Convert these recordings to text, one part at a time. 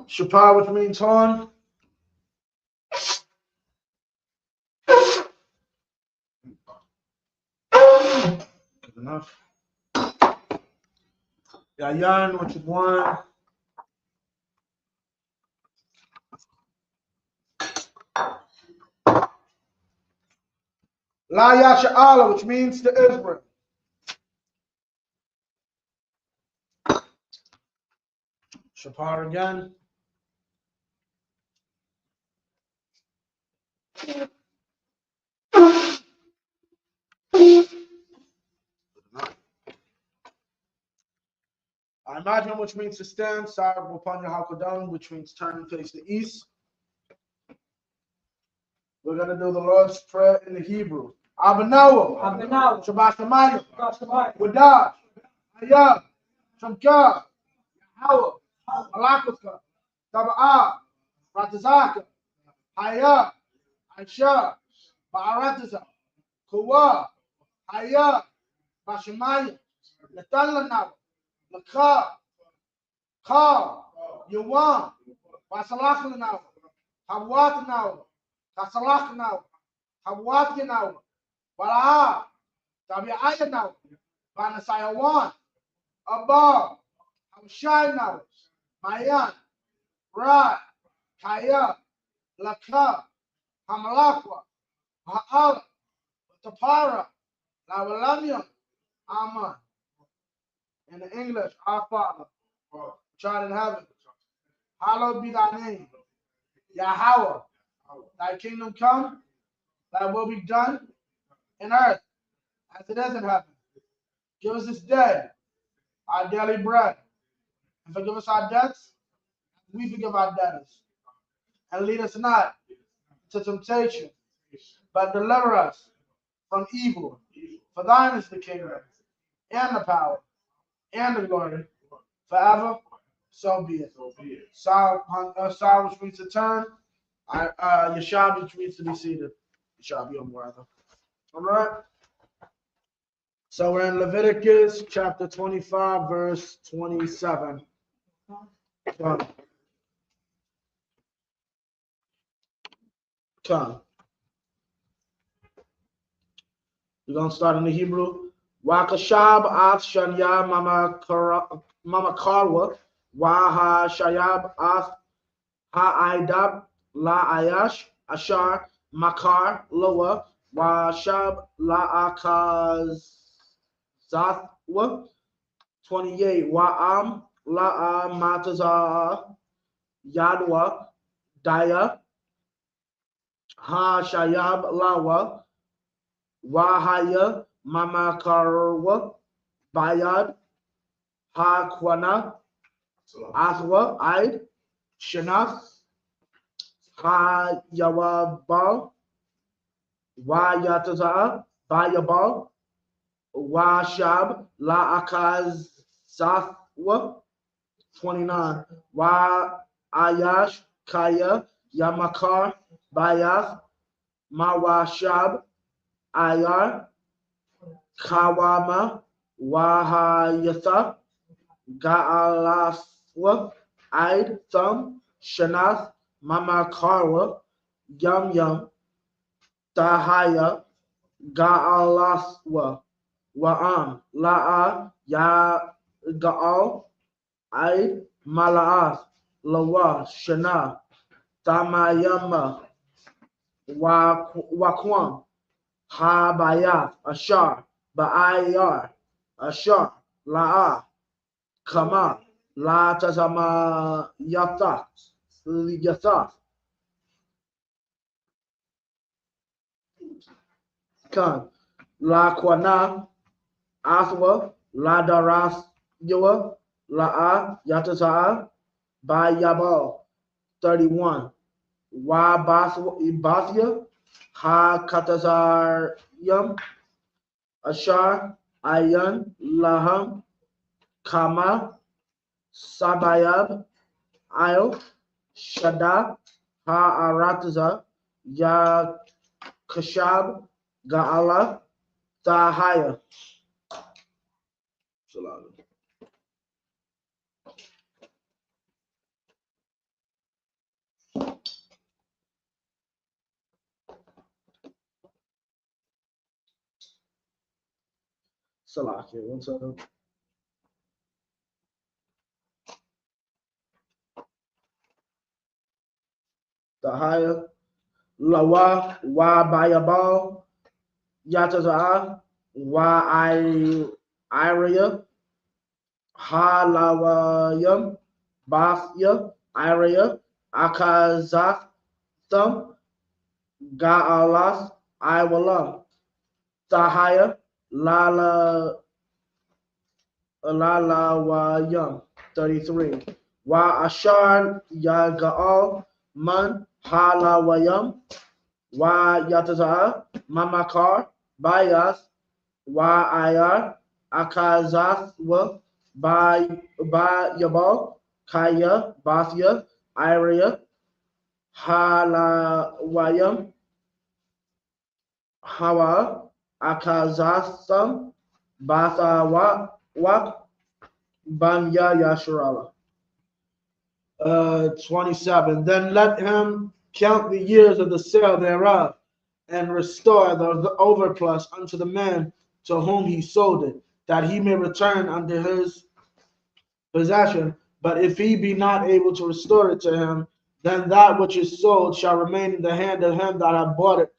Shapar, which means horn. Good enough. Yayan, which is one. La Yasha'ala, which means to Israel. Shapar again. I imagine, which means to stand. Sa'ar Bupanya Hakodam, which means turn and face the east. We're going to do the Lord's Prayer in the Hebrew. Abanawa. Shabbat Shemayim. Wadash. Hayah. Shamkar. Hawa. Malakuka. Taba'ah. Ratazaka. Hayah. Aisha. Ba'aratiza. Kuwa. Hayah. Bashemayim. Latalanawa. Lakha. Ka. Yawan. Basalakanawa. Hawatanawa. Kasalakanawa. Hawatanawa. Bala'a. Tabi'ayanawa. Banasayawan. Abba. Hamshaynawa. Mayan. Ra. Kaya. Lakha. Hamalakwa. Ha'ala. Tapara. Lawalamya. Amen. In the English, our Father, which art in heaven, hallowed be thy name. Yahweh, thy kingdom come, thy will be done in earth as it is in heaven. Give us this day our daily bread, and forgive us our debts, as we forgive our debtors. And lead us not into temptation, but deliver us from evil. For thine is the kingdom, and the power, and the glory, forever. So be it. Saw, which means to turn. Yashab, which means to be seated. Yashab, your brother. All right. So we're in Leviticus chapter 25, verse 27. Come. We're going to start in the Hebrew. Wakashab af shanya mama karwa wa shayab af ha'aidab la ayash ashar makar loa wa shab la akazatwa 28 wa am la mataza yadwa daya ha shayab lawa wa haya Mama Karwa Bayad Ha-Kwana Aswa Aid Shanath Ha-Yawabal Wa-Yataza Bayabal Wa-Shab La-Akaz-Sathwa 29 Wa-Ayash Kaya Yamakar Bayath Ma-Wa-Shab Ayar Kawama Wahayatha Ga'alaswa Aid Thumb Shanath Mama Karwa Yum Yum Tahaya Ga'alaswa Wa'am La'a Ya Ga'al Aid Mala'ath Lawa Shana Tamayama Wakwam Habayat Ashar Ba'ayar Ashar La'a Kama La Tazama Yatha Kan La Kwana Athwa La Daras Yawa La'a Yataza Bayabal 31 Wa Bathya Ha Katazar Yum Ashar Ayan Laham Kama Sabayab Ayo Shada Ha-Arataza Ya Kashab Ga'ala Tahaya. Salakia. One second. The higher. Lawa, wa bayabal, yataza, wa iria, ha lawayam, bathya, iria, akazath, thumb, ga'alas, iwalam, tahaya, lala, wayam, 33. Wa ashar, yaga'al, man, ha lawayam, wa yataza, mamakar, bayas, wa ayar, akazath, wa ba yabal, kaya, bathya, iria, halawayam, hawa, akazatham, batha wa banya yasharala. 27. Then let him count the years of the sale thereof, and restore the overplus unto the man to whom he sold it, that he may return unto his possession. But if he be not able to restore it to him, then that which is sold shall remain in the hand of him that hath bought it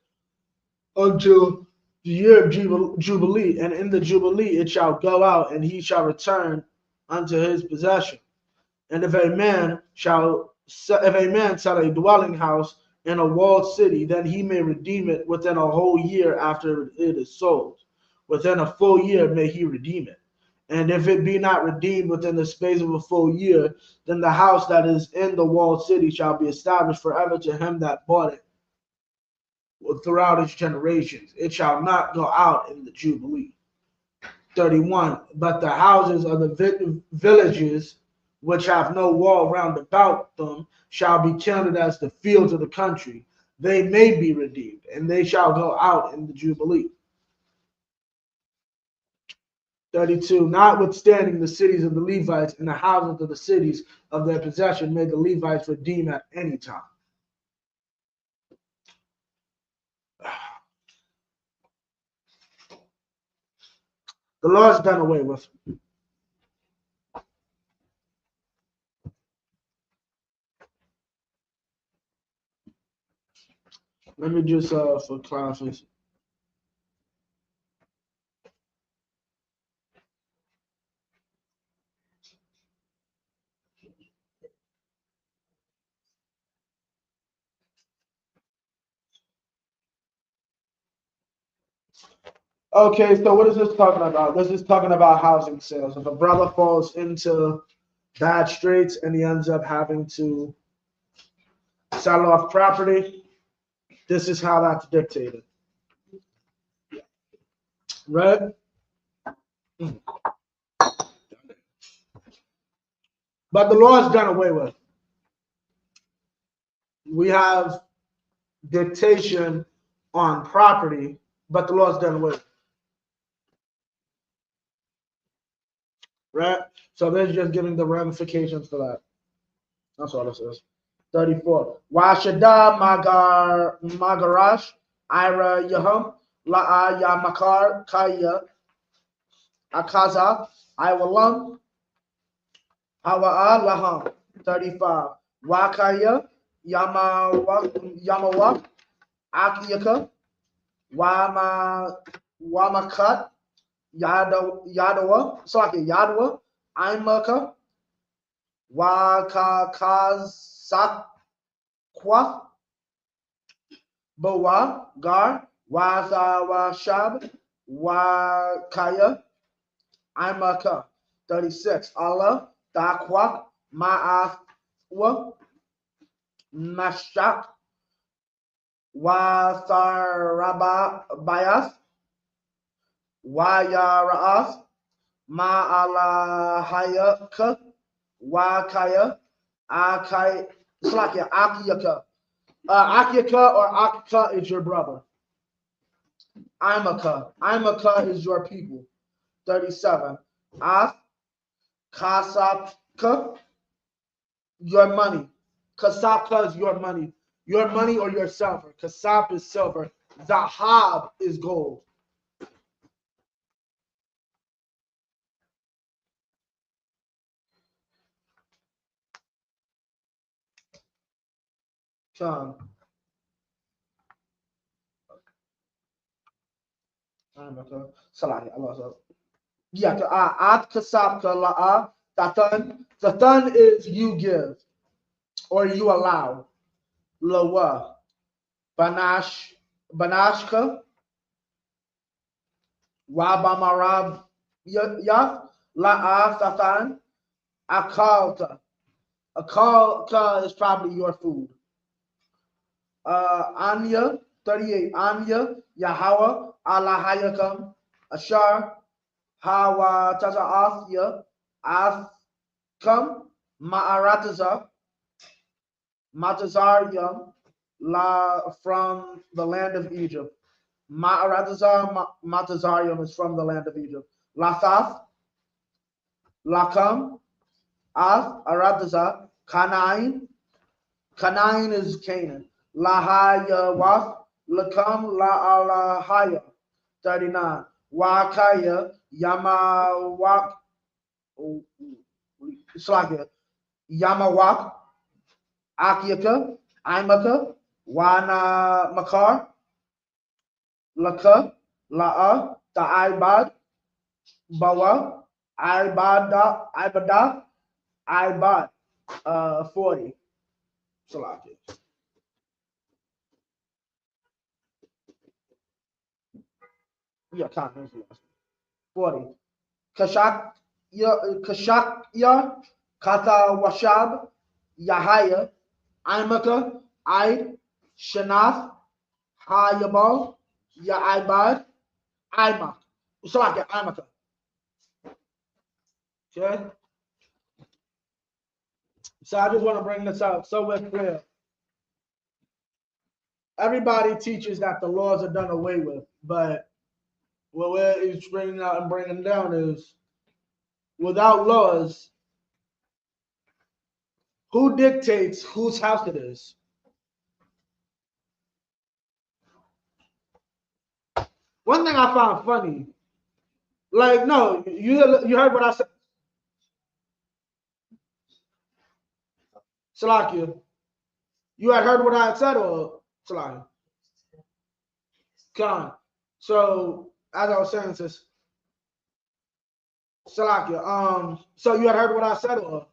until the year of Jubilee, and in the Jubilee it shall go out, and he shall return unto his possession. And if a man sell a dwelling house in a walled city, then he may redeem it within a whole year after it is sold. Within a full year may he redeem it. And if it be not redeemed within the space of a full year, then the house that is in the walled city shall be established forever to him that bought it throughout its generations. It shall not go out in the Jubilee. 31. But the houses of the villages which have no wall round about them shall be counted as the fields of the country. They may be redeemed, and they shall go out in the Jubilee. 32. Notwithstanding the cities of the Levites and the houses of the cities of their possession may the Levites redeem at any time. The law is done away with. Let me just for clarification. Okay, so what is this talking about? This is talking about housing sales. If a brother falls into bad straits and he ends up having to sell off property, this is how that's dictated. Right? But the law is done away with. We have dictation on property, but the law is done away with. Right? So this is just giving the ramifications for that. That's all this is. 34. Washada magarash ira yahum la'a yamakar kaya akaza iwalam hawa'a laham. 35. Wakaya yamawa akiyaka wamakat yadawa imaka wakakazakwa bawa gar wazawashab wakaya imaka. 36. Allah dakwak ma'athwa mashak watharabayas wayaraas ma'alahayaka wakaya akai slakia akiyaka. Akiyaka or Akika is your brother. Imaka is your people. 37. Af kasapka, your money. Kasapka is your money. Your money or your silver. Kasap is silver. Zahab is gold. Come. Salaki, Allah. Yeah, at kasab la'a. The thun is you give or you allow. Lawa. Banashka. Wabamarab ya la'a tatan. Akalta. Akalta is probably your food. Anya 38. Anya Yahweh Allahayakam Ashar Hawa Taza'athya Athkam Ma'arataza Matazaryam La from the land of Egypt. Ma'aratazar Matazaryam is from the land of Egypt. Lathath Lakam Ath Arataza Kanain. Kanain is Canaan. Lahaya Wath Lakam La Alahaya 39. Wakaya Yamawak Slakia Yamawak Akyaka Imaka Wana Makar Laka La'a Ta'ibad Bawa Ibada Ibad 40. Salakia. Yeah, time. 40. Kashak ya Kata Washab Yahaya Imaka Id Shanath Hayabal Yaibad Imak. Salakia Imaka. Okay. So I just want to bring this out so we're clear. Everybody teaches that the laws are done away with, but what we're bringing out and bringing down is without laws, who dictates whose house it is? One thing I found funny, like, no, you heard what I said. Salakia, you had heard what I had said, or Salakia? Khan. So, as I was saying, sis, Salakia, so you had heard what I said, or?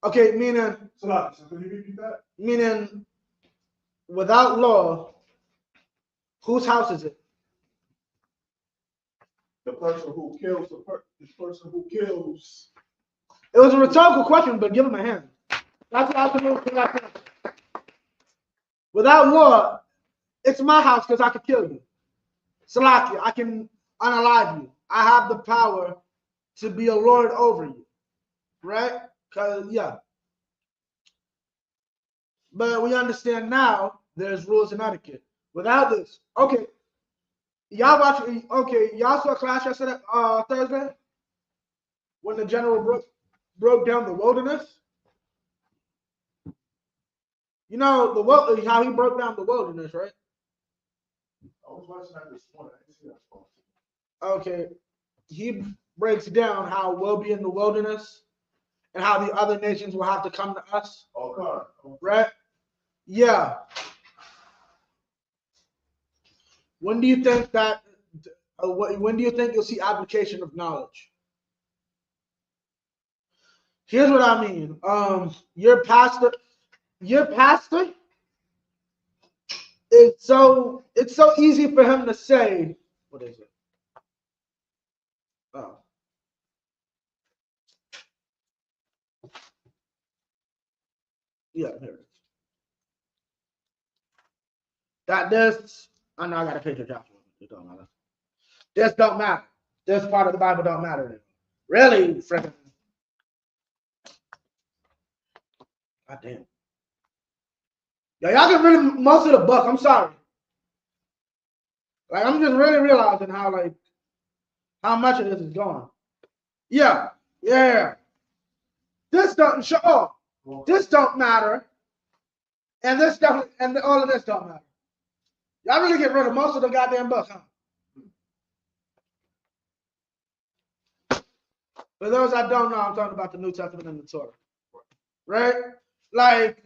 Okay, meaning, Salakia, so can you repeat that? Meaning, without law, whose house is it? The person who kills this person who kills. It was a rhetorical question, but give him a hand. That's the move thing I think. Without law, it's my house because I could kill you. Salakia, I can unalive you. I have the power to be a lord over you. Right? Because, yeah. But we understand now there's rules and etiquette. Without this, okay. Y'all saw class yesterday, Thursday? When the general broke down the wilderness? You know how he broke down the wilderness, right? I was watching that this morning. I didn't see that. Okay. He breaks down how we'll be in the wilderness and how the other nations will have to come to us. Okay. Right? Yeah. When do you think that? When do you think you'll see application of knowledge? Here's what I mean. Your pastor. It's so easy for him to say. What is it? Oh. Yeah, here it is. That this. I know I got to pay attention. It don't matter. This don't matter. This part of the Bible don't matter anymore. Really, freaking. God damn. Yeah, y'all get rid of most of the book. I'm sorry. Like, I'm just really realizing how much of this is gone. Yeah. This don't show up. This don't matter. And this don't, and all of this don't matter. Y'all really get rid of most of the goddamn book, huh? For those that don't know, I'm talking about the New Testament and the Torah. Right? Like,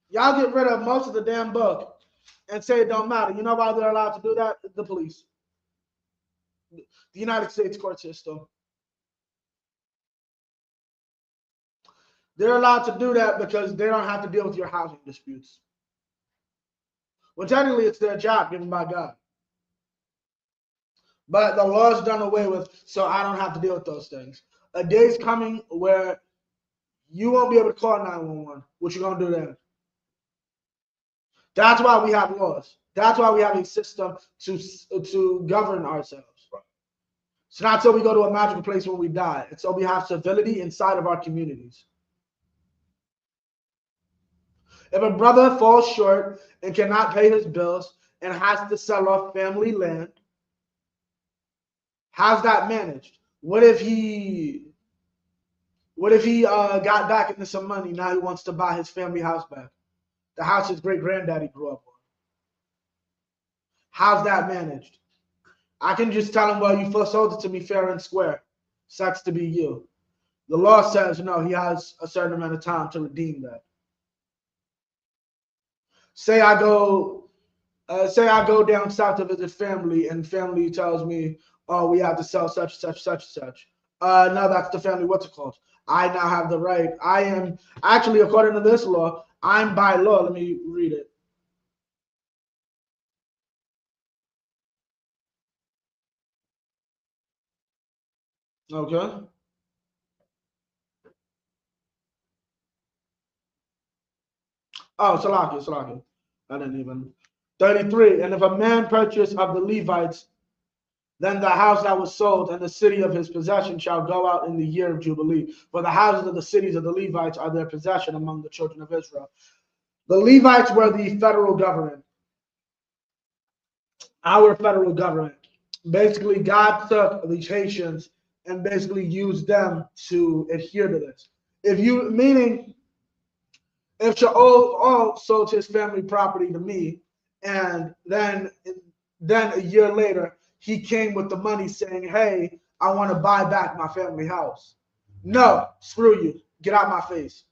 Y'all get rid of most of the damn book and say it don't matter. You know why they're allowed to do that? The police. The United States court system. They're allowed to do that because they don't have to deal with your housing disputes. Well, technically, it's their job given by God. But the law is done away with, so I don't have to deal with those things. A day's coming where you won't be able to call 911. What you gonna do then? That's why we have laws. That's why we have a system to govern ourselves. It's not so we go to a magical place when we die. It's so we have civility inside of our communities. If a brother falls short and cannot pay his bills and has to sell off family land, how's that managed? What if he got back into some money? Now he wants to buy his family house back, the house his great granddaddy grew up on. How's that managed? I can just tell him, well, you first sold it to me fair and square. Sucks to be you. The law says no. He has a certain amount of time to redeem that. Say I go down south to visit family, and family tells me, "Oh, we have to sell such, such, such, such." No, that's the family. What's it called? I now have the right. I am actually, according to this law, I'm by law. Let me read it. Okay. Oh, Salaki. I didn't even. 33. And if a man purchase of the Levites, then the house that was sold and the city of his possession shall go out in the year of Jubilee. For the houses of the cities of the Levites are their possession among the children of Israel. The Levites were the federal government, our federal government. Basically, God took these Haitians and basically used them to adhere to this. Meaning, if Shaul sold his family property to me, and then a year later he came with the money saying, "Hey, I want to buy back my family house." No, screw you. Get out my face.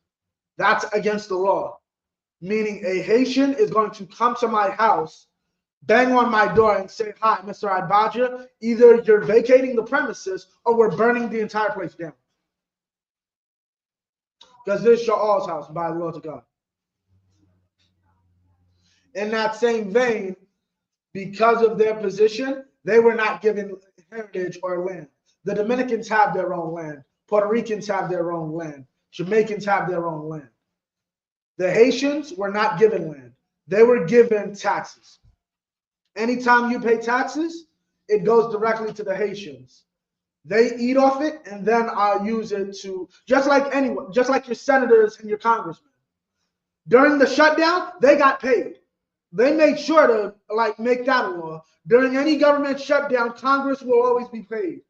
That's against the law. Meaning a Haitian is going to come to my house, bang on my door, and say, "Hi, Mr. Adbaja. Either you're vacating the premises or we're burning the entire place down." Because this is Shaul's house by the law to God. In that same vein, because of their position, they were not given heritage or land. The Dominicans have their own land. Puerto Ricans have their own land. Jamaicans have their own land. The Haitians were not given land. They were given taxes. Anytime you pay taxes, it goes directly to the Haitians. They eat off it and then use it to, just like anyone, just like your senators and your congressmen. During the shutdown, they got paid. They made sure to make that a law. During any government shutdown, Congress will always be paid.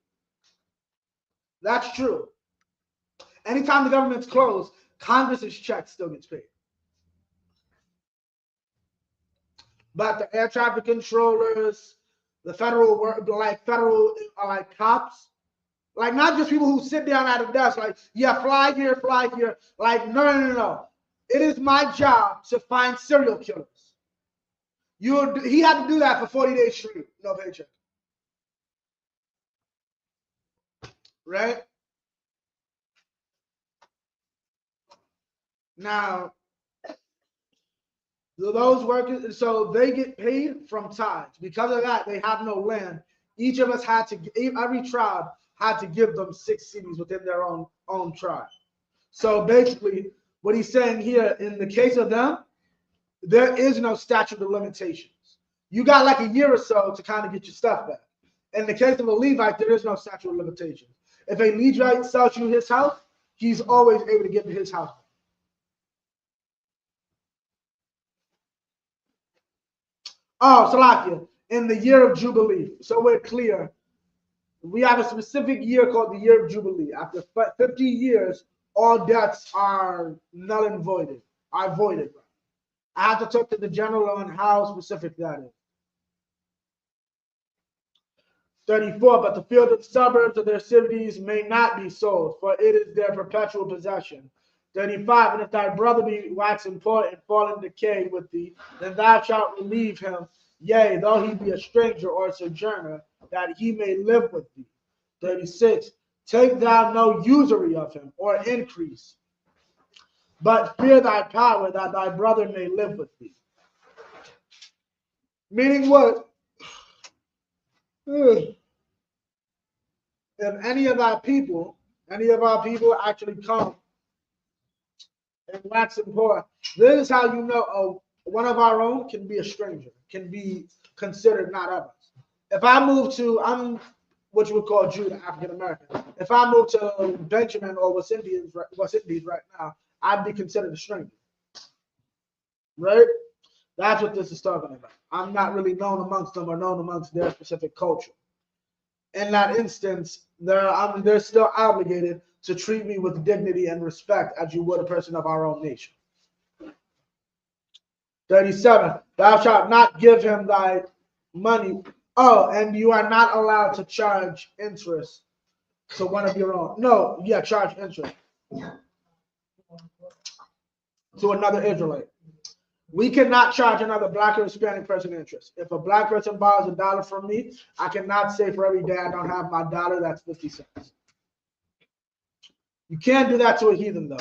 That's true. Anytime the government's closed, Congress's check still gets paid. But the air traffic controllers, the federal cops, not just people who sit down at a desk, fly here. No. It is my job to find serial killers. He had to do that for 40 days straight, no paycheck. Right? Now, those workers, so they get paid from tithes. Because of that, they have no land. Each of us every tribe had to give them 6 cities within their own tribe. So basically, what he's saying here, in the case of them, there is no statute of limitations. You got like a year or so to kind of get your stuff back. In the case of a Levite, there is no statute of limitations. If a Levite sells you his house, he's always able to get his house back. Oh, Salakia, in the year of Jubilee. So we're clear. We have a specific year called the year of Jubilee. After 50 years, all debts are null and voided, are voided. I have to talk to the general on how specific that is. 34, but the field and suburbs of their cities may not be sold, for it is their perpetual possession. 35, and if thy brother be waxen poor and fall in decay with thee, then thou shalt relieve him, yea, though he be a stranger or a sojourner, that he may live with thee. 36, take thou no usury of him or increase, but fear thy power that thy brother may live with thee. Meaning what? If any of our people actually come and waxen poor, this is how you know one of our own can be a stranger, can be considered not of us. If I move to, I'm what you would call Judah, African American. If I move to Benjamin or West Indies right now, I'd be considered a stranger. Right? That's what this is talking about. I'm not really known amongst them or known amongst their specific culture. In that instance, they're still obligated to treat me with dignity and respect as you would a person of our own nation. 37, thou shalt not give him thy money. Oh, and you are not allowed to charge interest to one of your own. No, yeah, charge interest to another Israelite. We cannot charge another black or Hispanic person interest. If a black person borrows $1 from me, I cannot say for every day I don't have my dollar, that's 50 cents. You can't do that to a heathen, though.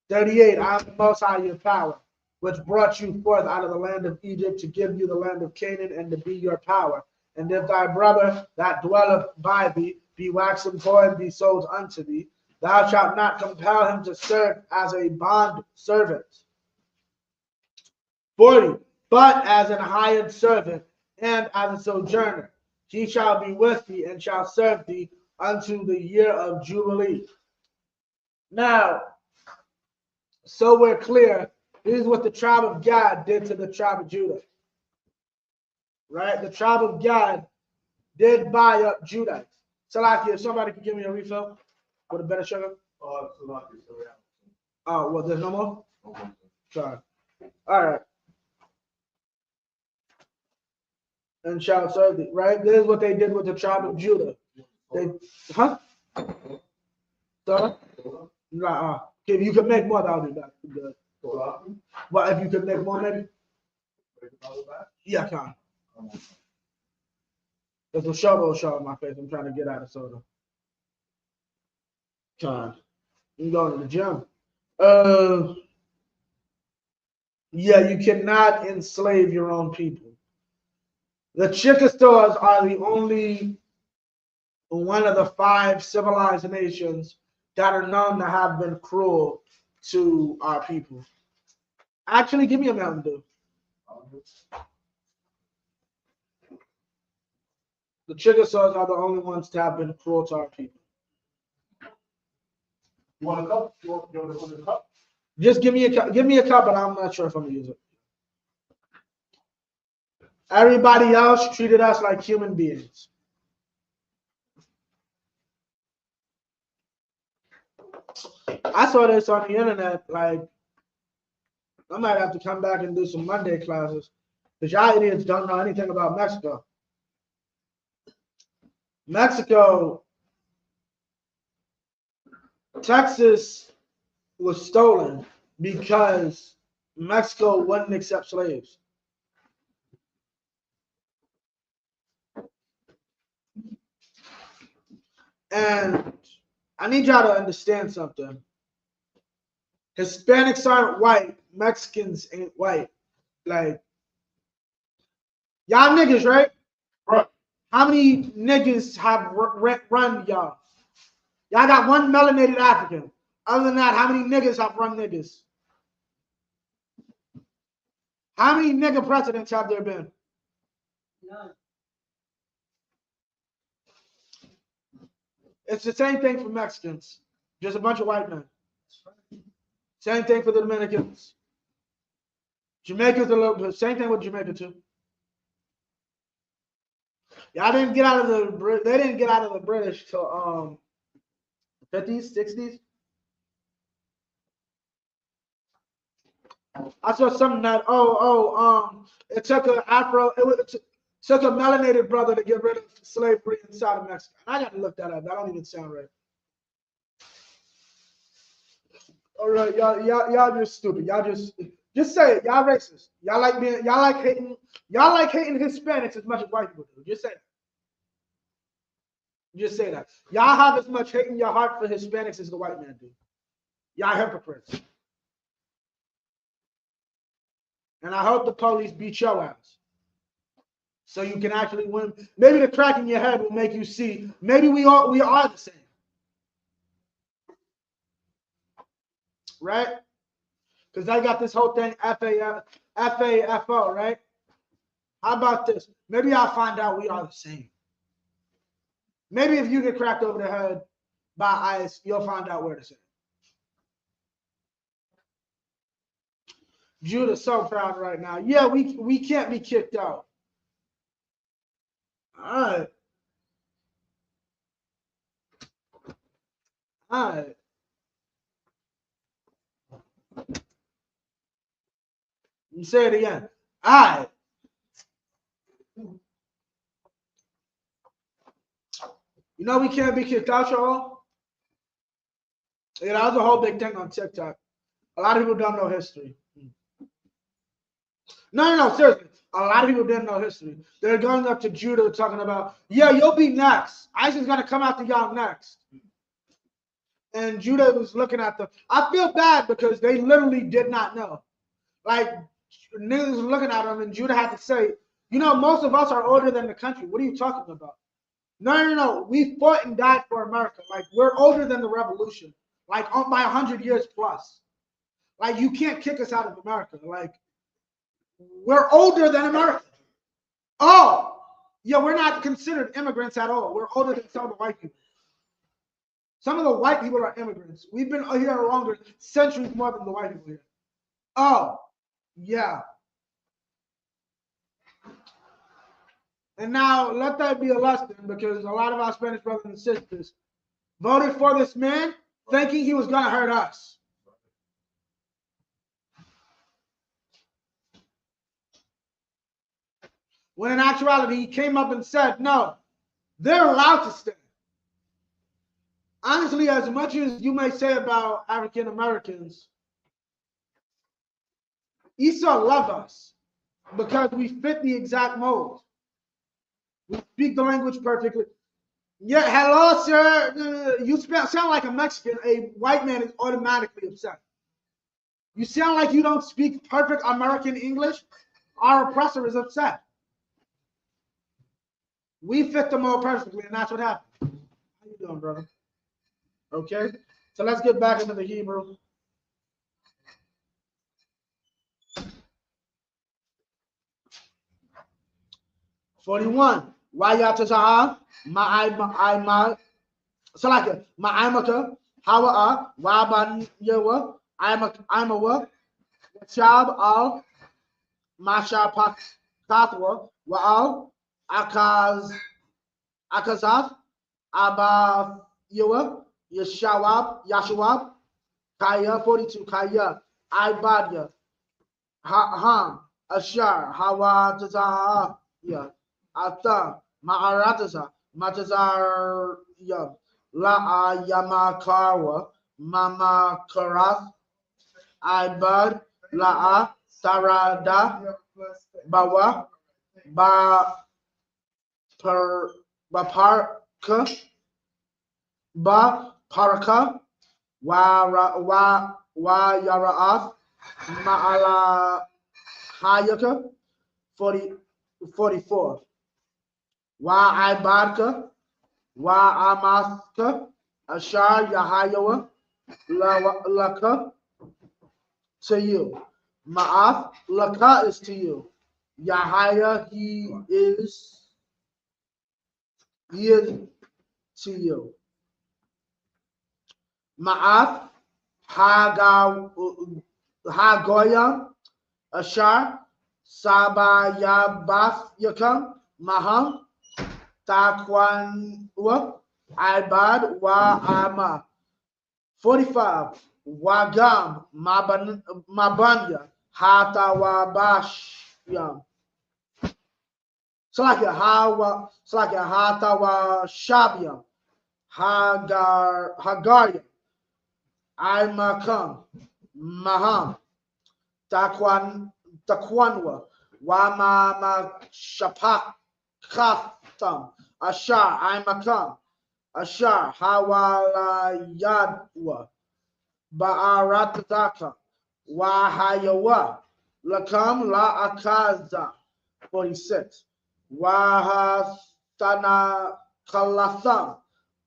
38, I am the Most High your power, which brought you forth out of the land of Egypt to give you the land of Canaan and to be your power. And if thy brother that dwelleth by thee be waxen poor and be sold unto thee, thou shalt not compel him to serve as a bond servant. 40, but as an hired servant and as a sojourner, he shall be with thee and shall serve thee unto the year of Jubilee. Now, so we're clear, this is what the tribe of Gad did to the tribe of Judah. Right? The tribe of Gad did buy up Judah. Salaki, if somebody could give me a refill with a better sugar. Oh, well, there's no more? Sorry. All right. And shall serve thee, right? This is what they did with the tribe of Judah. They, huh? Sorry? Nah, if you could make more, that would be good. But if you could make more, maybe? Yeah, I can. There's a shovel in my face. I'm trying to get out of soda. Time. I'm going to the gym. Yeah, you cannot enslave your own people. The Chickasaws are the only one of the 5 civilized nations that are known to have been cruel to our people. Actually, give me a Mountain Dew. The Chickasaws are the only ones to have been cruel to our people. You want a cup? You want a cup? Just give me a cup. Give me a cup, but I'm not sure if I'm gonna use it. Everybody else treated us like human beings. I saw this on the internet. Like, I might have to come back and do some Monday classes because y'all idiots don't know anything about Mexico. Mexico, Texas was stolen because Mexico wouldn't accept slaves. And I need y'all to understand something. Hispanics aren't white. Mexicans ain't white. Like, y'all niggas, right? Right. How many niggas have run y'all? Y'all got one melanated African. Other than that, how many niggas have run niggas? How many nigga presidents have there been? None. It's the same thing for Mexicans. Just a bunch of white men. Same thing for the Dominicans. Jamaica's a little bit. Same thing with Jamaica too. Y'all didn't get out of the. They didn't get out of the British till 50s, 60s. I saw something that it took took a melanated brother to get rid of slavery inside of Mexico. I got to look that up. That don't even sound right. All right, y'all just stupid. Y'all just say it. Y'all racist. Y'all like hating Hispanics as much as white people do. Just say that. Just say that. Y'all have as much hate in your heart for Hispanics as the white man do. Y'all hypocrites. And I hope the police beat your ass, so you can actually win. Maybe the crack in your head will make you see. Maybe we are the same, right? Because I got this whole thing FAFO, right? How about this? Maybe I'll find out we are the same. Maybe if you get cracked over the head by ice, you'll find out we're the same. Judah's so proud right now. Yeah, we can't be kicked out. All right. All right. You say it again. All right. You know we can't be kicked out, y'all. Yeah, that was a whole big thing on TikTok. A lot of people don't know history. No, seriously. A lot of people didn't know history. They're going up to Judah talking about, yeah, you'll be next. ISIS is going to come after y'all next. And Judah was looking at them. I feel bad because they literally did not know. Like, niggas was looking at them, and Judah had to say, you know, most of us are older than the country. What are you talking about? No. We fought and died for America. Like, we're older than the revolution. Like, by 100 years plus. Like, you can't kick us out of America. Like, we're older than America. Oh, yeah, we're not considered immigrants at all. We're older than some of the white people. Some of the white people are immigrants. We've been here longer, centuries more than the white people here. Oh, yeah. And now let that be a lesson, because a lot of our Spanish brothers and sisters voted for this man thinking he was going to hurt us. When in actuality, he came up and said, no, they're allowed to stay. Honestly, as much as you may say about African Americans, Esau loved us because we fit the exact mold. We speak the language perfectly. Yeah, hello, sir. You sound like a Mexican. A white man is automatically upset. You sound like you don't speak perfect American English. Our oppressor is upset. We fit the mold perfectly, and that's what happened. How you doing, brother? Okay, so let's get back into the Hebrew. "41. Wayatazaha, ma'aimaka, hawa'a, waban yawa, imawa, wachab al, masha pakatwa, wa'al, akazat, aba yawa, yashawab, kaya, 42, kaya, ibadya, ham, ashar, hawatazaha, yeah. Ata ma'arataza matazar yam la yamakarwa mama karath ibad la sarada bawa ba parka ba parka wa yaraath ma'ala hayaka 44. Wa Ibarka, Wa Amaska, Ashar Yahayawa, Laka, to you. Ma'af, Laka is to you. Yahaya, he is to you. Ma'af, Hagoya, Ashar, Sabayabath Yakam, Maham, Takwan Ibad wa Ama. 45. Wagam Mabanya Hata wa Bashyam. Slakia Hata wa Shabya Hagaria Imakam, Maham, Takwanwa, Wama Shapak Kaftam, Ashar, Imakam, Ashar, Hawalayadwa, Ba'arataka, Wahayawa, Lakam La Akaza, 46. Wahastana Kalatham,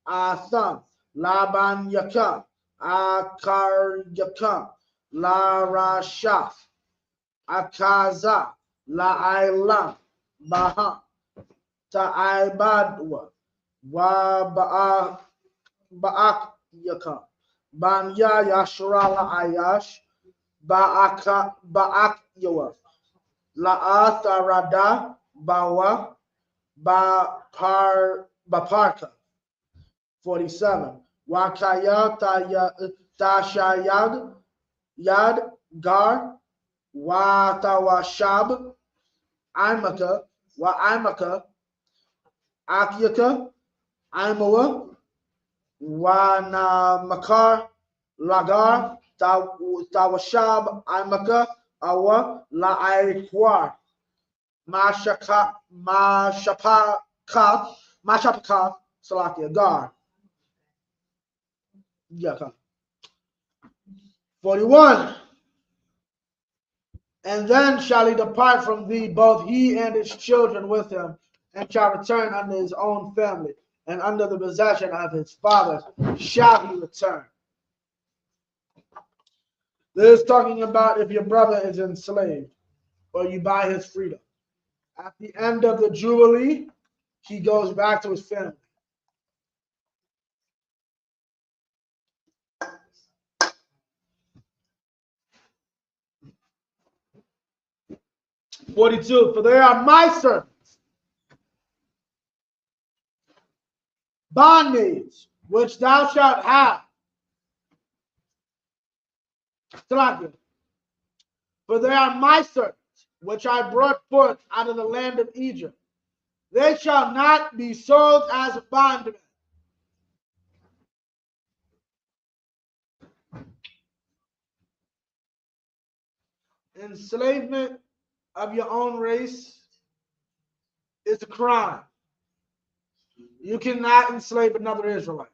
Atham, Laban Yakam, Akar Yakam, La Rashaf, Akaza, La Ailam, Baham, Ta'ibadwa, Wa Ba'ak Yakam, Banya Yashrala Ayash, Ba'ak Yawa, La'atharada, Bawa, Baparka. 47. Wakaya Tashayad, Yad, Gar, Watawashab, Imaka, Wa Imaka, Akyaka, Imawa, Wana Makar, Lagar, Tawashab, Imaka, Awa, La Aikwar, Mashapaka, Salakia, Gar. Yeah, 41. And then shall he depart from thee, both he and his children with him, and shall return unto his own family, and under the possession of his fathers shall he return. This is talking about if your brother is enslaved, or you buy his freedom. At the end of the Jubilee, he goes back to his family. "42. For they are my servants, bondmaids, which thou shalt have. For they are my servants, which I brought forth out of the land of Egypt. They shall not be sold as bondmen." Enslavement of your own race is a crime. You cannot enslave another Israelite.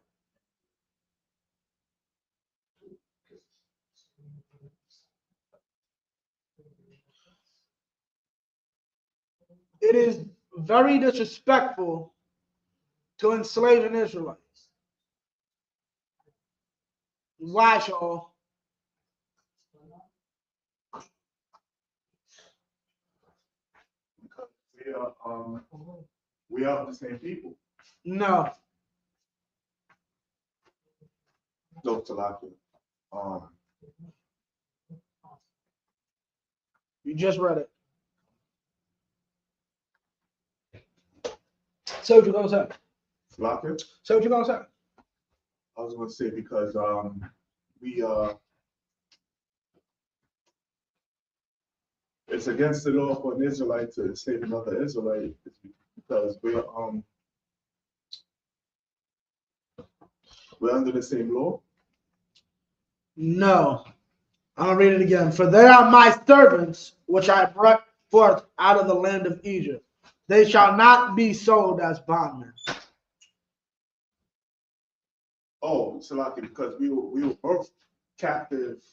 It is very disrespectful to enslave an Israelite. Why, Shaul? We are the same people. No. No, Talakia. You just read it. Say what you're going to say. Talakia? Say what you're going to say. I was going to say because we it's against the law for an Israelite to enslave another Israelite because we're under the same law. No. I'm going to read it again. For they are my servants, which I brought forth out of the land of Egypt. They shall not be sold as bondmen. Oh, Salaki, because we were both captive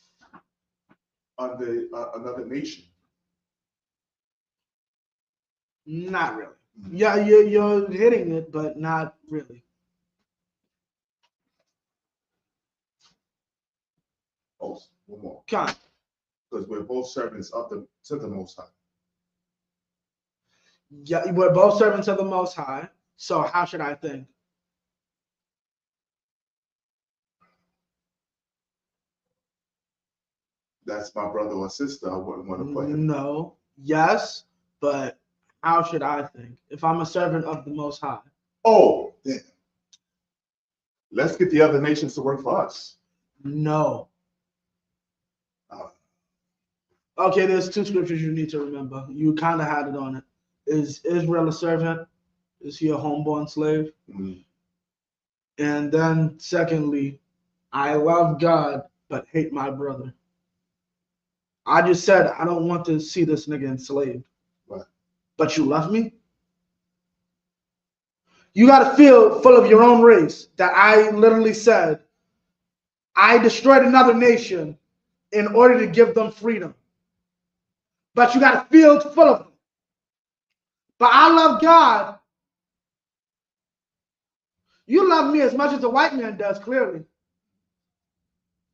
under another nation. Not really. Yeah, you're hitting it, but not really. Oh, one more. Come on. Because we're both servants to the Most High. Yeah, we're both servants of the Most High. So how should I think? That's my brother or sister. I wouldn't want to put him. No. Yes, but how should I think if I'm a servant of the Most High? Oh, yeah. Let's get the other nations to work for us. No. Okay, there's two scriptures you need to remember. You kind of had it on it. Is Israel a servant? Is he a homeborn slave? Mm-hmm. And then secondly, I love God but hate my brother. I just said I don't want to see this nigga enslaved. Right. But you love me? You got to feel full of your own race that I literally said I destroyed another nation in order to give them freedom. But you got to feel full of them. But I love God. You love me as much as a white man does, clearly.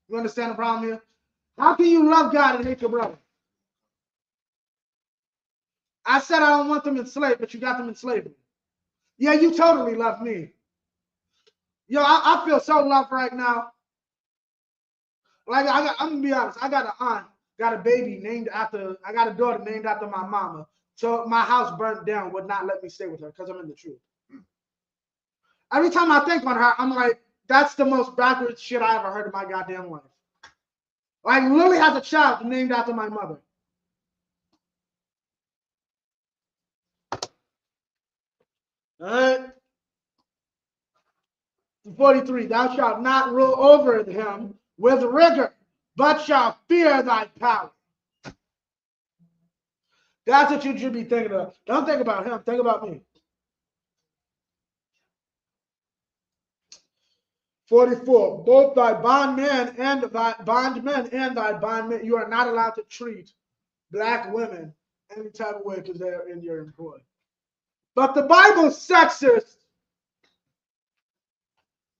You understand the problem here? How can you love God and hate your brother? I said I don't want them enslaved, but you got them enslaved. Yeah, you totally love me. Yo, I feel so loved right now. Like I'm gonna be honest. I got an aunt, got a baby named after. I got a daughter named after my mama. So my house burnt down, would not let me stay with her because I'm in the truth. Every time I think on her, I'm like, that's the most backwards shit I ever heard in my goddamn life. Like Lily has a child named after my mother. All right. 43, thou shalt not rule over him with rigor, but shalt fear thy power. That's what you should be thinking of. Don't think about him, think about me. 44, both thy bondmen and thy bondmen, you are not allowed to treat black women any type of way because they're in your employ. But the Bible is sexist.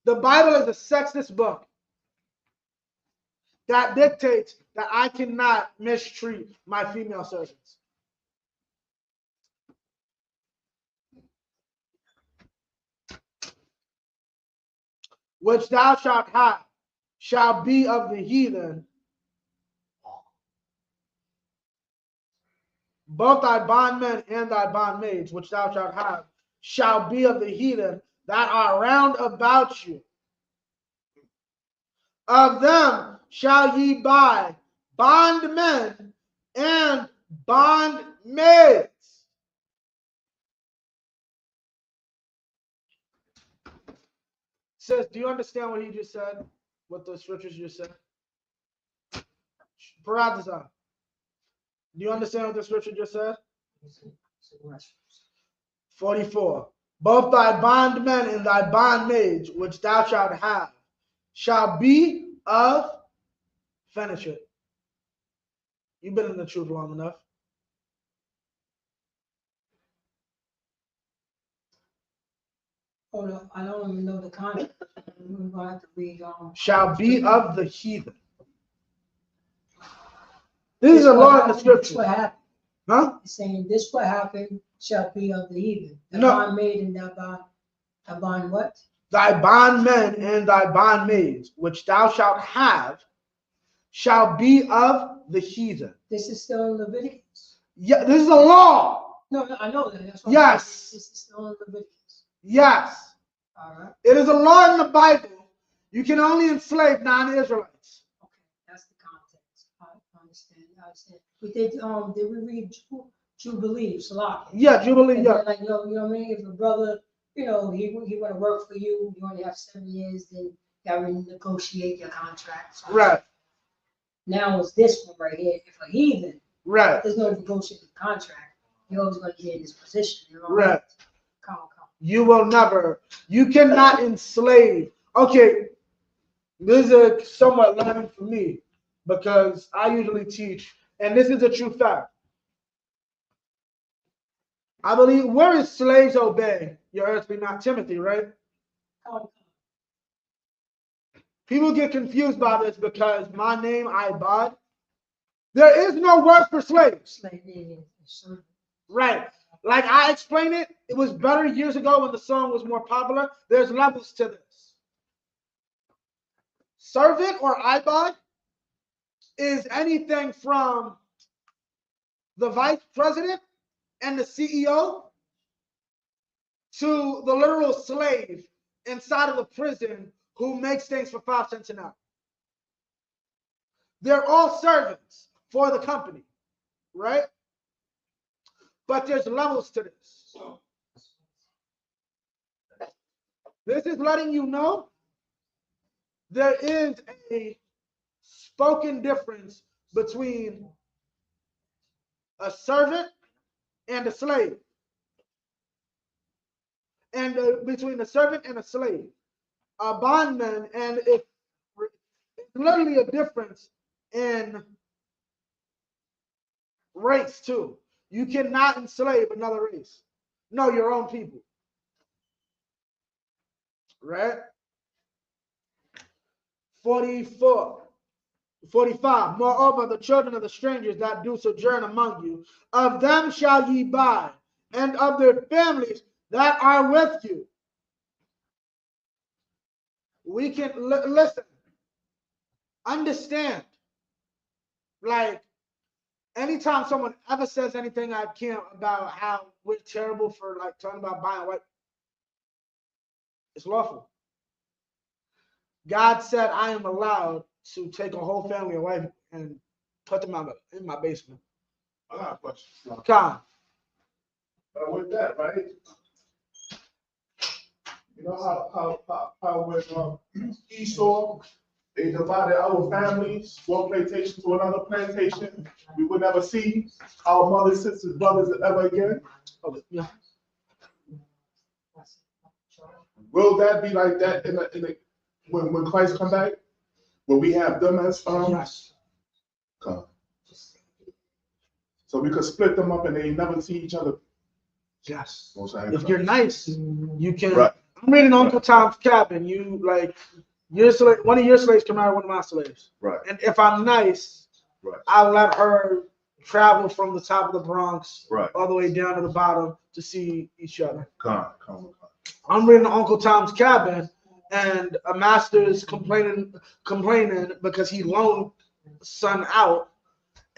The Bible is a sexist book that dictates that I cannot mistreat my female servants. Which thou shalt have shall be of the heathen. Both thy bondmen and thy bondmaids, which thou shalt have, shall be of the heathen that are round about you. Of them shall ye buy bondmen and bondmaids. Says, do you understand what he just said? What the scriptures just said? Paradisa. Do you understand what the scripture just said? 44. Both thy bondmen and thy bondmaids, which thou shalt have, shall be of, finish it. You've been in the truth long enough. Oh no, I don't even know the context. We're gonna have to read Shall be of the heathen. This is a law in the This scripture. what happened. Huh? It's saying this what happened shall be of the heathen. The No. bondmaid and the bond what? Thy bondmen and thy bondmaids, which thou shalt have, shall be of the heathen. This is still in Leviticus. Yeah, this is a law. No, I know that. That's what Yes. This is still in Leviticus. Yes. All right. It is a law in the Bible. You can only enslave non-Israelites. Okay, that's the context. I understand. I understand. Did we read Jubilee, Salaki? Yeah, Jubilee, And yeah. then, like, you know what I mean? If a brother, he want to work for you, you only have 7 years, then you gotta renegotiate your contract. So Right, now it's this one right here. If a heathen, right, there's no negotiating contract, you're always gonna get in this position. You know what I mean? right. Come. You will never, you cannot enslave. Okay, this is a somewhat learning for me because I usually teach, and this is a true fact. I believe, where is slaves obey your earthly not Timothy, right? Come. People get confused by this because my name, Ibad, there is no word for slaves. Right. Like I explained it, it was better years ago when the song was more popular. There's levels to this. Servant or Ibad is anything from the vice president and the CEO to the literal slave inside of the prison who makes things for 5 cents an hour. They're all servants for the company, right? But there's levels to this. This is letting you know there is a spoken difference between a servant and a slave, and between a servant and a slave, a bondman, and it's literally a difference in race too. You cannot enslave another race. No, your own people. Right? 44. 45. Moreover, the children of the strangers that do sojourn among you, of them shall ye buy, and of their families that are with you. We can listen, understand. Like, anytime someone ever says anything I can't about how we're terrible for like talking about buying white, it's lawful. God said I am allowed to take a whole family away and put them in my basement. I got a question. Come. With that, right? You know how with Esau, they divided our families, one plantation to another plantation. We would never see our mothers, sisters, brothers ever again. Okay, yeah. Will that be like that in the when Christ come back? Will we have them as Yes. come? So we could split them up and they never see each other. Yes. If If you're nice, you can. Right. I'm reading Uncle Tom's Cabin. You like one of your slaves can marry one of my slaves. Right. And if I'm nice, Right. I'll let her travel from the top of the Bronx Right. all the way down to the bottom to see each other. Come. I'm reading Uncle Tom's Cabin, and a master's complaining because he loaned son out,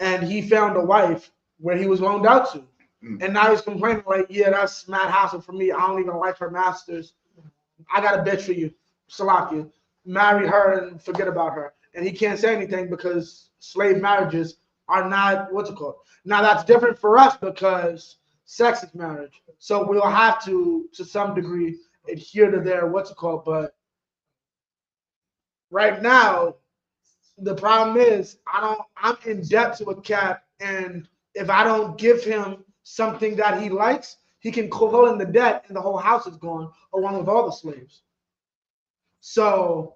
and he found a wife where he was loaned out to. And now he's complaining like, yeah, that's mad hassle for me. I don't even like her masters. I got a bitch for you, Salakia. Marry her and forget about her. And he can't say anything because slave marriages are not, what's it called? Now that's different for us because sex is marriage. So we'll have to some degree, adhere to their, what's it called? But right now, the problem is I'm in debt to a cat, and if I don't give him something that he likes, he can call in the debt and the whole house is gone, along with all the slaves. So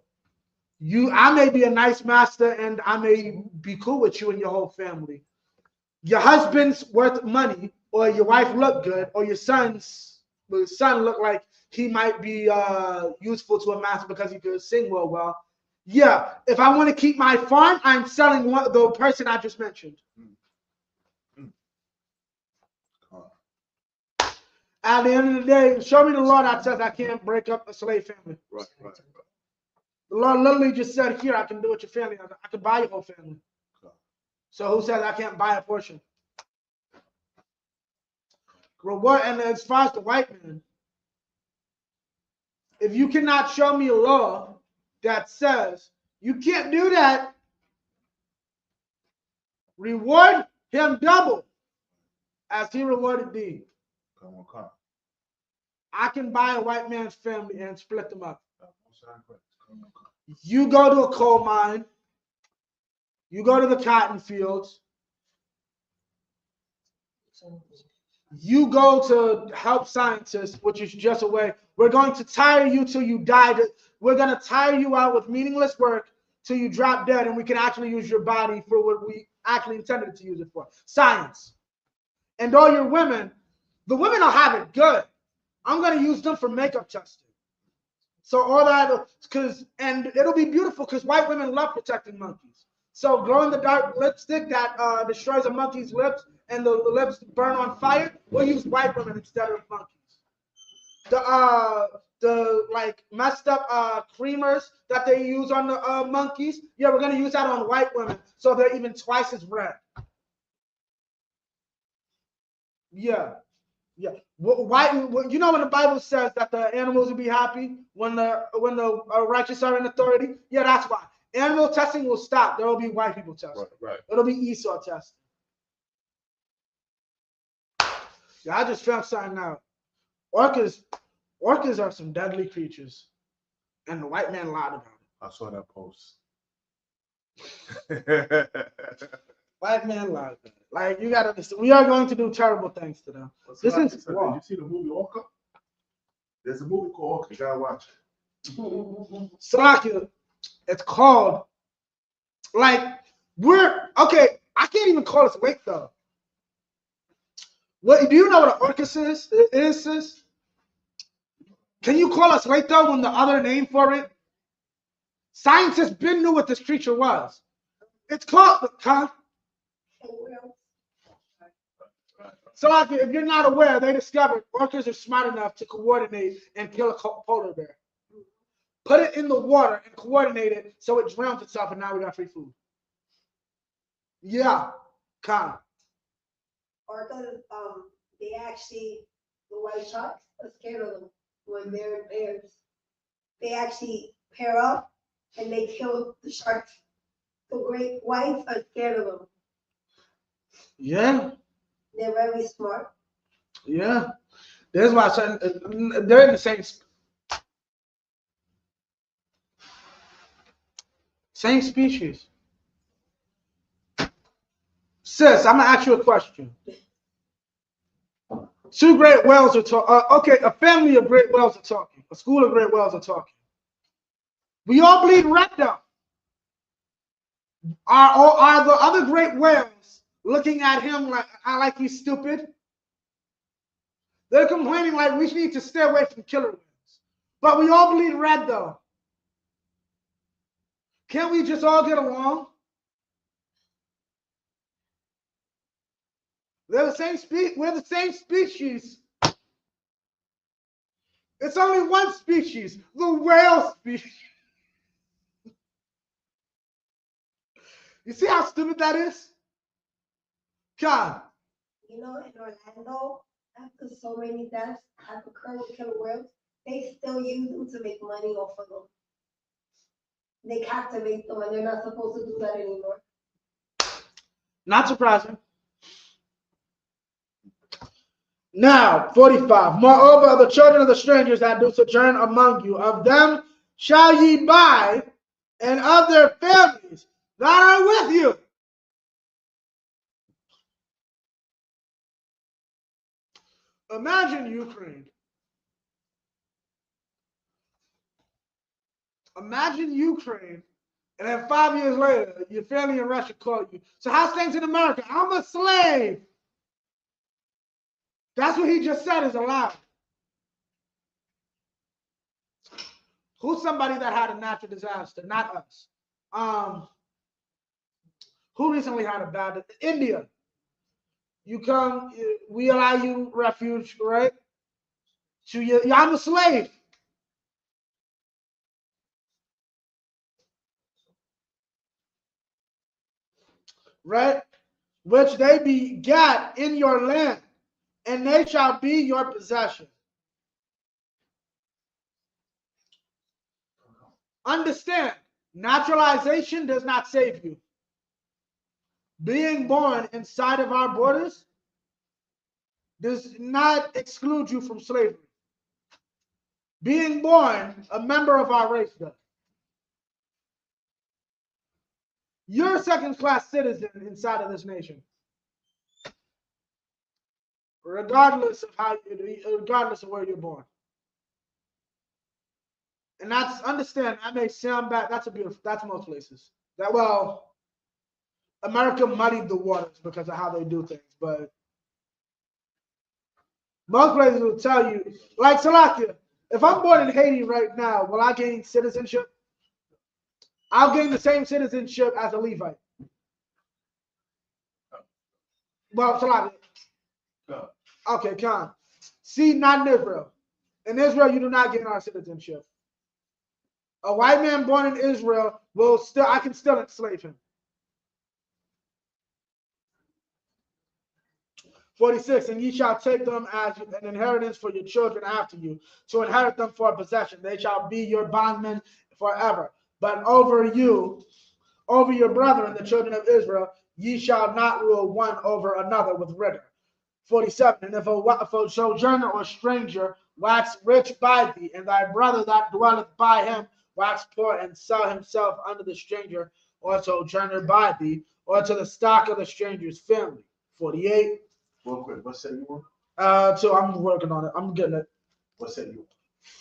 I may be a nice master and I may be cool with you and your whole family. Your husband's worth money, or your wife look good, or your son look like he might be useful to a master because he could sing well. Yeah, if I want to keep my farm, I'm selling the person I just mentioned. At the end of the day, show me the law that says I can't break up a slave family. Right. The law literally just said, here, I can do it with your family. I can buy your whole family. So who says I can't buy a portion? Reward, and as far as the white man, if you cannot show me a law that says you can't do that, reward him double as he rewarded thee. Come. I can buy a white man's family and split them up. You go to a coal mine, you go to the cotton fields, you go to help scientists, which is just a way. We're going to tire you till you die. We're going to tire you out with meaningless work till you drop dead, and we can actually use your body for what we actually intended to use it for. Science. And all your women, the women will have it good. I'm going to use them for makeup testing. So all that, and it'll be beautiful because white women love protecting monkeys. So glow-in-the-dark lipstick that destroys a monkey's lips and the lips burn on fire, we'll use white women instead of monkeys. The like messed up creamers that they use on the monkeys, yeah, we're gonna use that on white women, so they're even twice as red. Yeah. You know when the Bible says that the animals will be happy when the righteous are in authority? Yeah, that's why. Animal testing will stop. There will be white people testing. Right. It'll be Esau testing. Yeah, I just found something out. Orcas are some deadly creatures, and the white man lied about it. I saw that post. White man lies. Like, you gotta understand, we are going to do terrible things to them. This is Did you see the movie Orca? There's a movie called Orca. You gotta watch it. Salakia, it's called, like, okay, I can't even call this late though. What, do you know what an orcus is, sis? Can you call us late though when the other name for it? Scientists been knew what this creature was. It's called, huh? So if you're not aware, they discovered orcas are smart enough to coordinate and kill a polar bear. Put it in the water and coordinate it so it drowns itself, and now we got free food. Yeah, Khan. Orcas, they actually, the white sharks are scared of them when they're in pairs. They actually pair up and they kill the sharks. The great whites are scared of them. Yeah. They're very smart. Yeah. That's why I said they're in the same species. Sis, I'm gonna ask you a question. Two great whales are talking. Okay, a family of great whales are talking. A school of great whales are talking. We all bleed red though. Are the other great whales looking at him like he's stupid? They're complaining like we need to stay away from killer whales. But we all bleed red though. Can't we just all get along? They're the same we're the same species. It's only one species, the whale species. You see how stupid that is? God. You know, in Orlando, after so many deaths have occurred with killer whales, they still use them to make money off of them. They captivate them, and they're not supposed to do that anymore. Not surprising. Now, 45. Moreover, the children of the strangers that do sojourn among you, of them shall ye buy, and of their families that are with you. Imagine Ukraine. Imagine Ukraine, and then 5 years later, your family in Russia call you. So how's things in America? I'm a slave. That's what he just said is allowed. Who's somebody that had a natural disaster? Not us. Who recently had a bad? India. You come, we allow you refuge, right? So I'm a slave. Right? Which they begat in your land, and they shall be your possession. Understand, naturalization does not save you. Being born inside of our borders does not exclude you from slavery. Being born a member of our race does. You're a second-class citizen inside of this nation, regardless of where you're born. And that's, understand, that may sound bad. That's most places. America muddied the waters because of how they do things, but most places will tell you, like Salakia, if I'm born in Haiti right now, will I gain citizenship? I'll gain the same citizenship as a Levite. Well, Salakia. No. Okay, Khan. See, not in Israel. In Israel, you do not gain our citizenship. A white man born in Israel I can still enslave him. 46, and ye shall take them as an inheritance for your children after you, to inherit them for a possession. They shall be your bondmen forever. But over your brethren, the children of Israel, ye shall not rule one over another with rigor. 47, and if a sojourner or stranger wax rich by thee, and thy brother that dwelleth by him wax poor, and sell himself unto the stranger or sojourner by thee, or to the stock of the stranger's family. 48. Real quick, what set you want? So I'm working on it. I'm getting it. What set you want?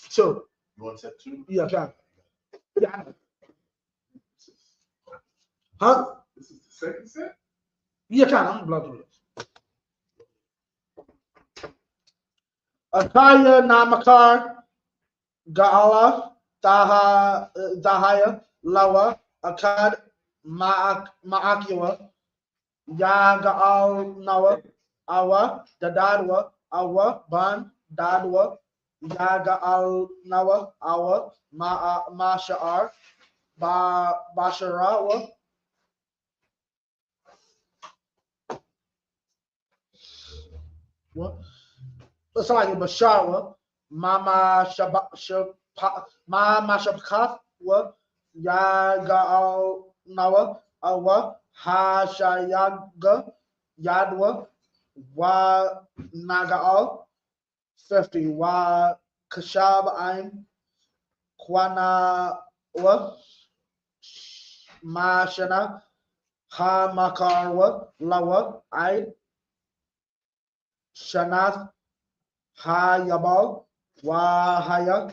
2. You want set 2? Yeah, kind of. Yeah. Huh? This is the second set? Yeah, kind of. I'm blood through this. Akaya Namakar Gaala Dahaya Lawa Akad Maakiwa Ya Gaal Nawa Awa Dadadwa Awa Ban Dadwa Ya Gaal Nawa Awa Masha'ar Basharawa. What? It's like a Basharwa, Mama Shabkat, Ya Gaal Nawa, Awa, Ha Shayaga, Yadwa, Wa Nagaal, 50, Wa Kashab Aim, Kwana, Wa Mashana, Ha Makarwa, Lawa, Aid, Shanath, Ha Yabal, Wahaya,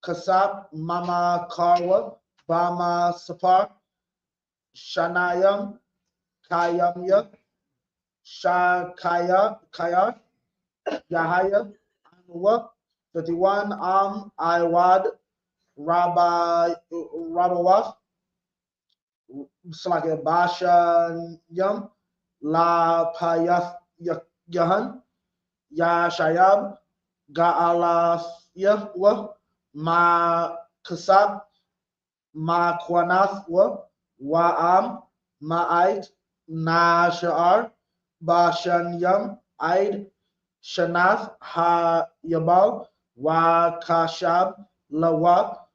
Kasab, Mama Karwa, Bama Sapar, Shanayam, Kayamya, Shakaya, Kaya, Yahaya, Anwa, 51, Iwad, Rabawas, Slaka Basha Yam, La Payas Yahan, Ya Shayab, Ga'ala Yahwa, Ma Kasab, Ma Kwanathwa, Wa'am, Ma'ait, Na Sha'ar, Bashan Yam, Aid, Shanath, Ha Yabal, Wa Kashab, Lawa,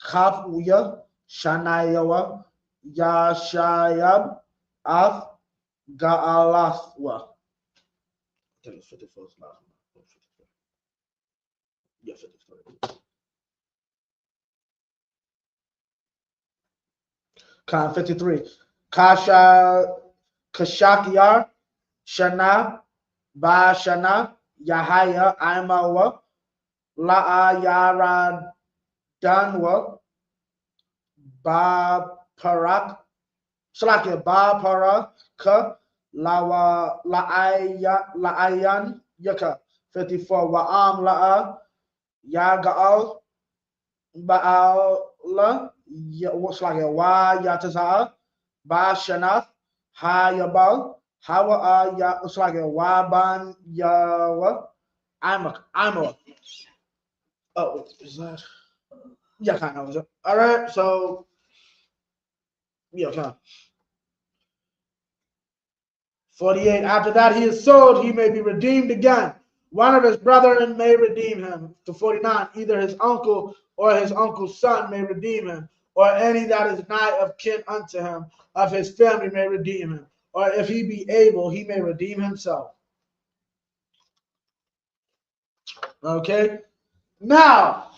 Kafya, Shanayawa, Ya Shayab, Af, Ga'alathwa. I think it's 54 last one. Yeah, 54. Khan 53. Kashakyar, Shana, Ba Shana, Yahaya, Imawa, La'a Yara Danwa, Ba Parak, Shalakya Ba Paraka, Lawa La'ayan Yaka. 54. Wa'am La'a Yaga'al Ba'ala, what's like a Wa Yataza, Ba Shanath, Ha Yabal, Hawa Ya, it's like a Wa Ban Yawa, I'm a, oh, is that? Yeah, kind of. All right, so, yeah, kind of. 48. After that he is sold, he may be redeemed again. One of his brethren may redeem him. To 49. Either his uncle or his uncle's son may redeem him, or any that is nigh of kin unto him, of his family may redeem him. Or if he be able, he may redeem himself. Okay? Now,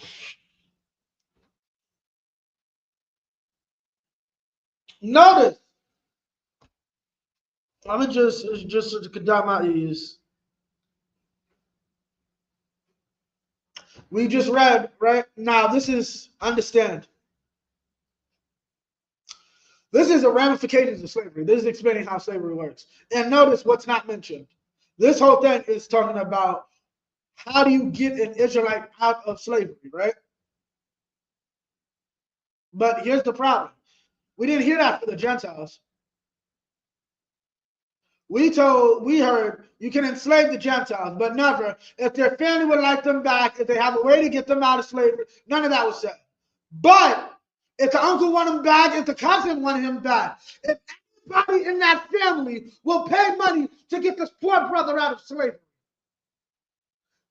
notice, I'm gonna just to conduct my ease. We just read, right? Now, this is, understand, this is a ramifications of slavery. This is explaining how slavery works. And notice what's not mentioned. This whole thing is talking about how do you get an Israelite out of slavery, right? But here's the problem. We didn't hear that for the Gentiles. We heard you can enslave the Gentiles, but never if their family would like them back, if they have a way to get them out of slavery. None of that was said. But if the uncle wanted him back, if the cousin wanted him back, if anybody in that family will pay money to get this poor brother out of slavery,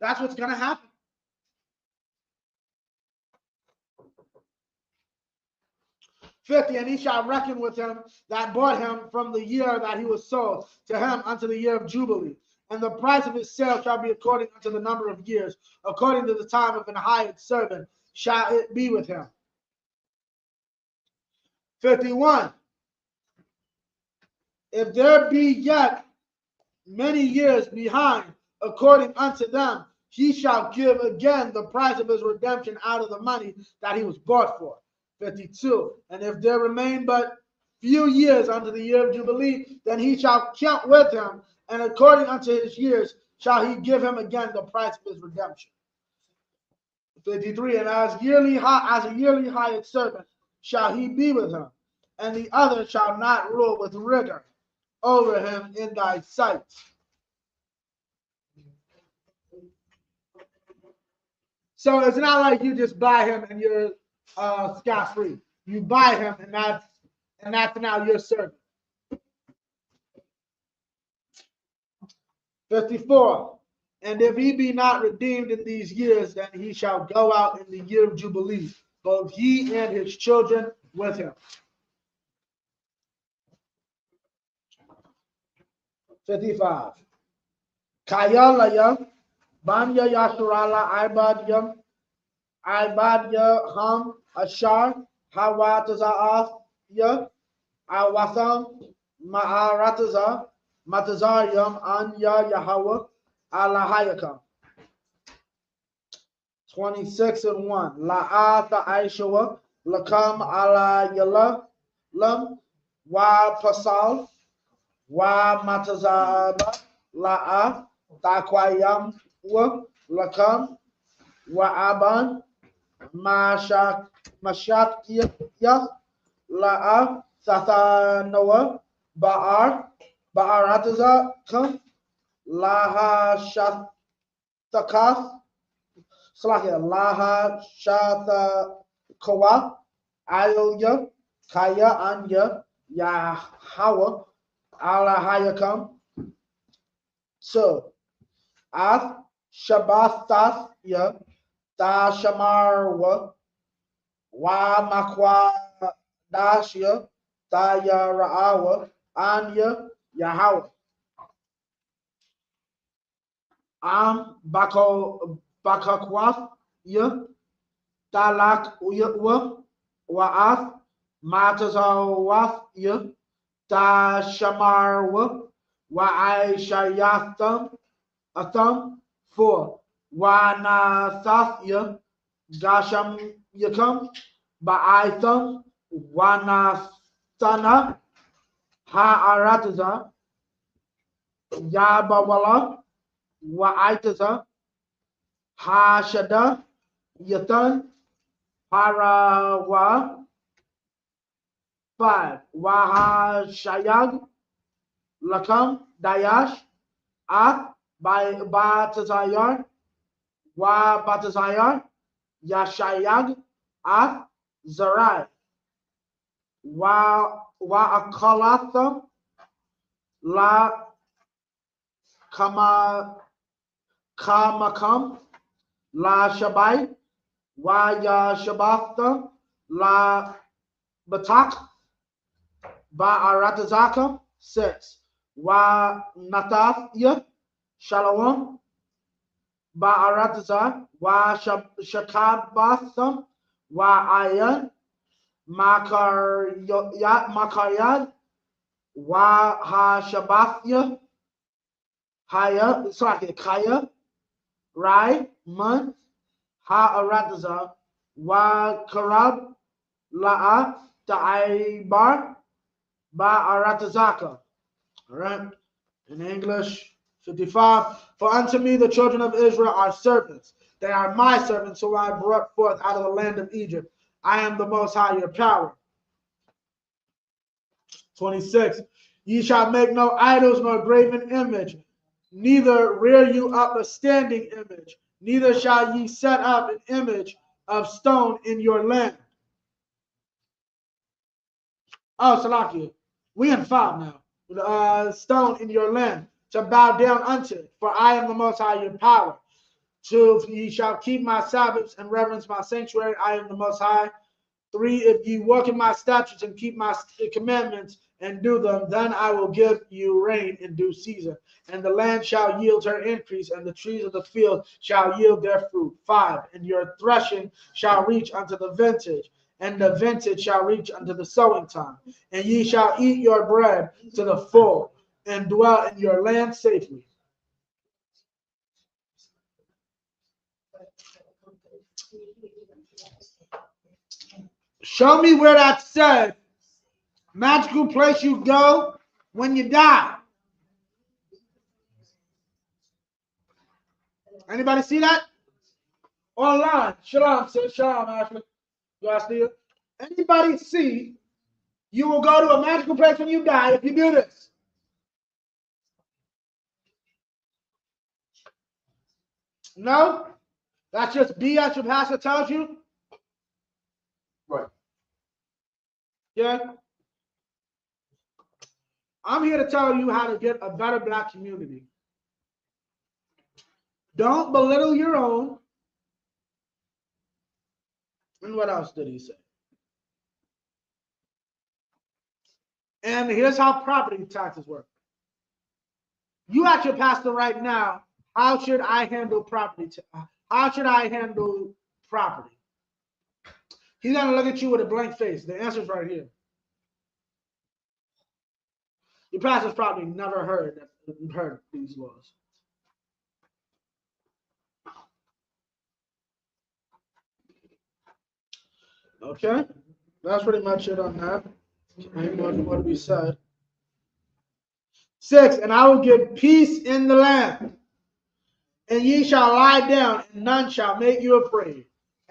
that's what's going to happen. "50, and he shall reckon with him that bought him from the year that he was sold to him unto the year of Jubilee. And the price of his sale shall be according unto the number of years, according to the time of an hired servant shall it be with him." 51. If there be yet many years behind, according unto them, he shall give again the price of his redemption out of the money that he was bought for. 52. And if there remain but few years unto the year of Jubilee, then he shall count with him, and according unto his years shall he give him again the price of his redemption. 53. And as a yearly hired servant shall he be with him, and the other shall not rule with rigor over him in thy sight. So it's not like you just buy him and you're scot-free. You buy him, and that's now your servant. 54. And if he be not redeemed in these years, then he shall go out in the year of Jubilee, both he and his children with him. 55. Kayalaya, Banya Yasharala, Ibadya Ham, Ashar, Hawatazaaf, Awatham, Ma'arataza, Matazarium, Anya Yahweh, Alahayakam. 26 and 1. La'atha Aishawa, Lakam ala Yalam, Wa Pasal, Wa Matazaba, La'a, Takwayam, Wa Lakam, Wa Aban, Mashak La'a, Sathanoa, Ba'arataza, Kam, Laha Shatakaf, Laha Shatakawa, Ayoya, Kaya Anya, Yahweh, Alahayakam. So, Ath Shabbath Ya, Ta Shamarwa, Wa Makwa Dashya, Ta Yaraawa, Anya, Yahweh. Am Bakakwaf Ya, Talak Uya, Wa'ath, Matazawaf Ya, Ta Shamarwa, Wa'aishayatham, Atham, 4. Wanathafya, Gasham Yakam, Ba'aitham, Wanathana, Ha'arataza, Yabawala, Wa'aitaza, Hashada, Yatan, Harawa, 5. Wahashayag, Lakam, Dayash, Ath, Batazayar, Wa Batazayar, Yashayag, Ath, Zarai, Wa Akalatha, La Kamakam, La Shabai, Wa Yashabatha, La Batak, Ba'aratazaka, 6. Wa Natathya, Shalom, Ba'arataza, Wa Shakabatham, Wa Ayan, Makaryad, Wa Hashabathya, Kaya, Rai, Man, Ha'arataza, Wa Karab, La'a, Ta'aibar, Ba'aratazaka. All right. In English, 55. For unto me the children of Israel are servants. They are my servants, who I brought forth out of the land of Egypt. I am the Most High, your power. 26. Ye shall make no idols nor graven image, neither rear you up a standing image, neither shall ye set up an image of stone in your land. Oh, Salakia, we in 5 now. Stone in your land to bow down unto it, for I am the Most High, your power. 2. Ye shall keep my Sabbaths and reverence my sanctuary. I am the Most High. 3. If ye walk in my statutes and keep my commandments and do them, then I will give you rain in due season, and the land shall yield her increase, and the trees of the field shall yield their fruit. 5. And your threshing shall reach unto the vintage, and the vintage shall reach unto the sowing time. And ye shall eat your bread to the full, and dwell in your land safely. Show me where that said, magical place you go when you die. Anybody see that? Online. Shalom, sis. Shalom, Ashley. Y'all still? Anybody see you will go to a magical place when you die if you do this? No? That's just BS your pastor tells you? Right. Yeah? I'm here to tell you how to get a better black community. Don't belittle your own. And what else did he say? And here's how property taxes work. You ask your pastor right now, how should I handle property? How should I handle property? He's going to look at you with a blank face. The answer's right here. Your pastor's probably never heard these laws. Okay, that's pretty much it on that. Ain't much more to be said. 6, and I will give peace in the land, and ye shall lie down, and none shall make you afraid.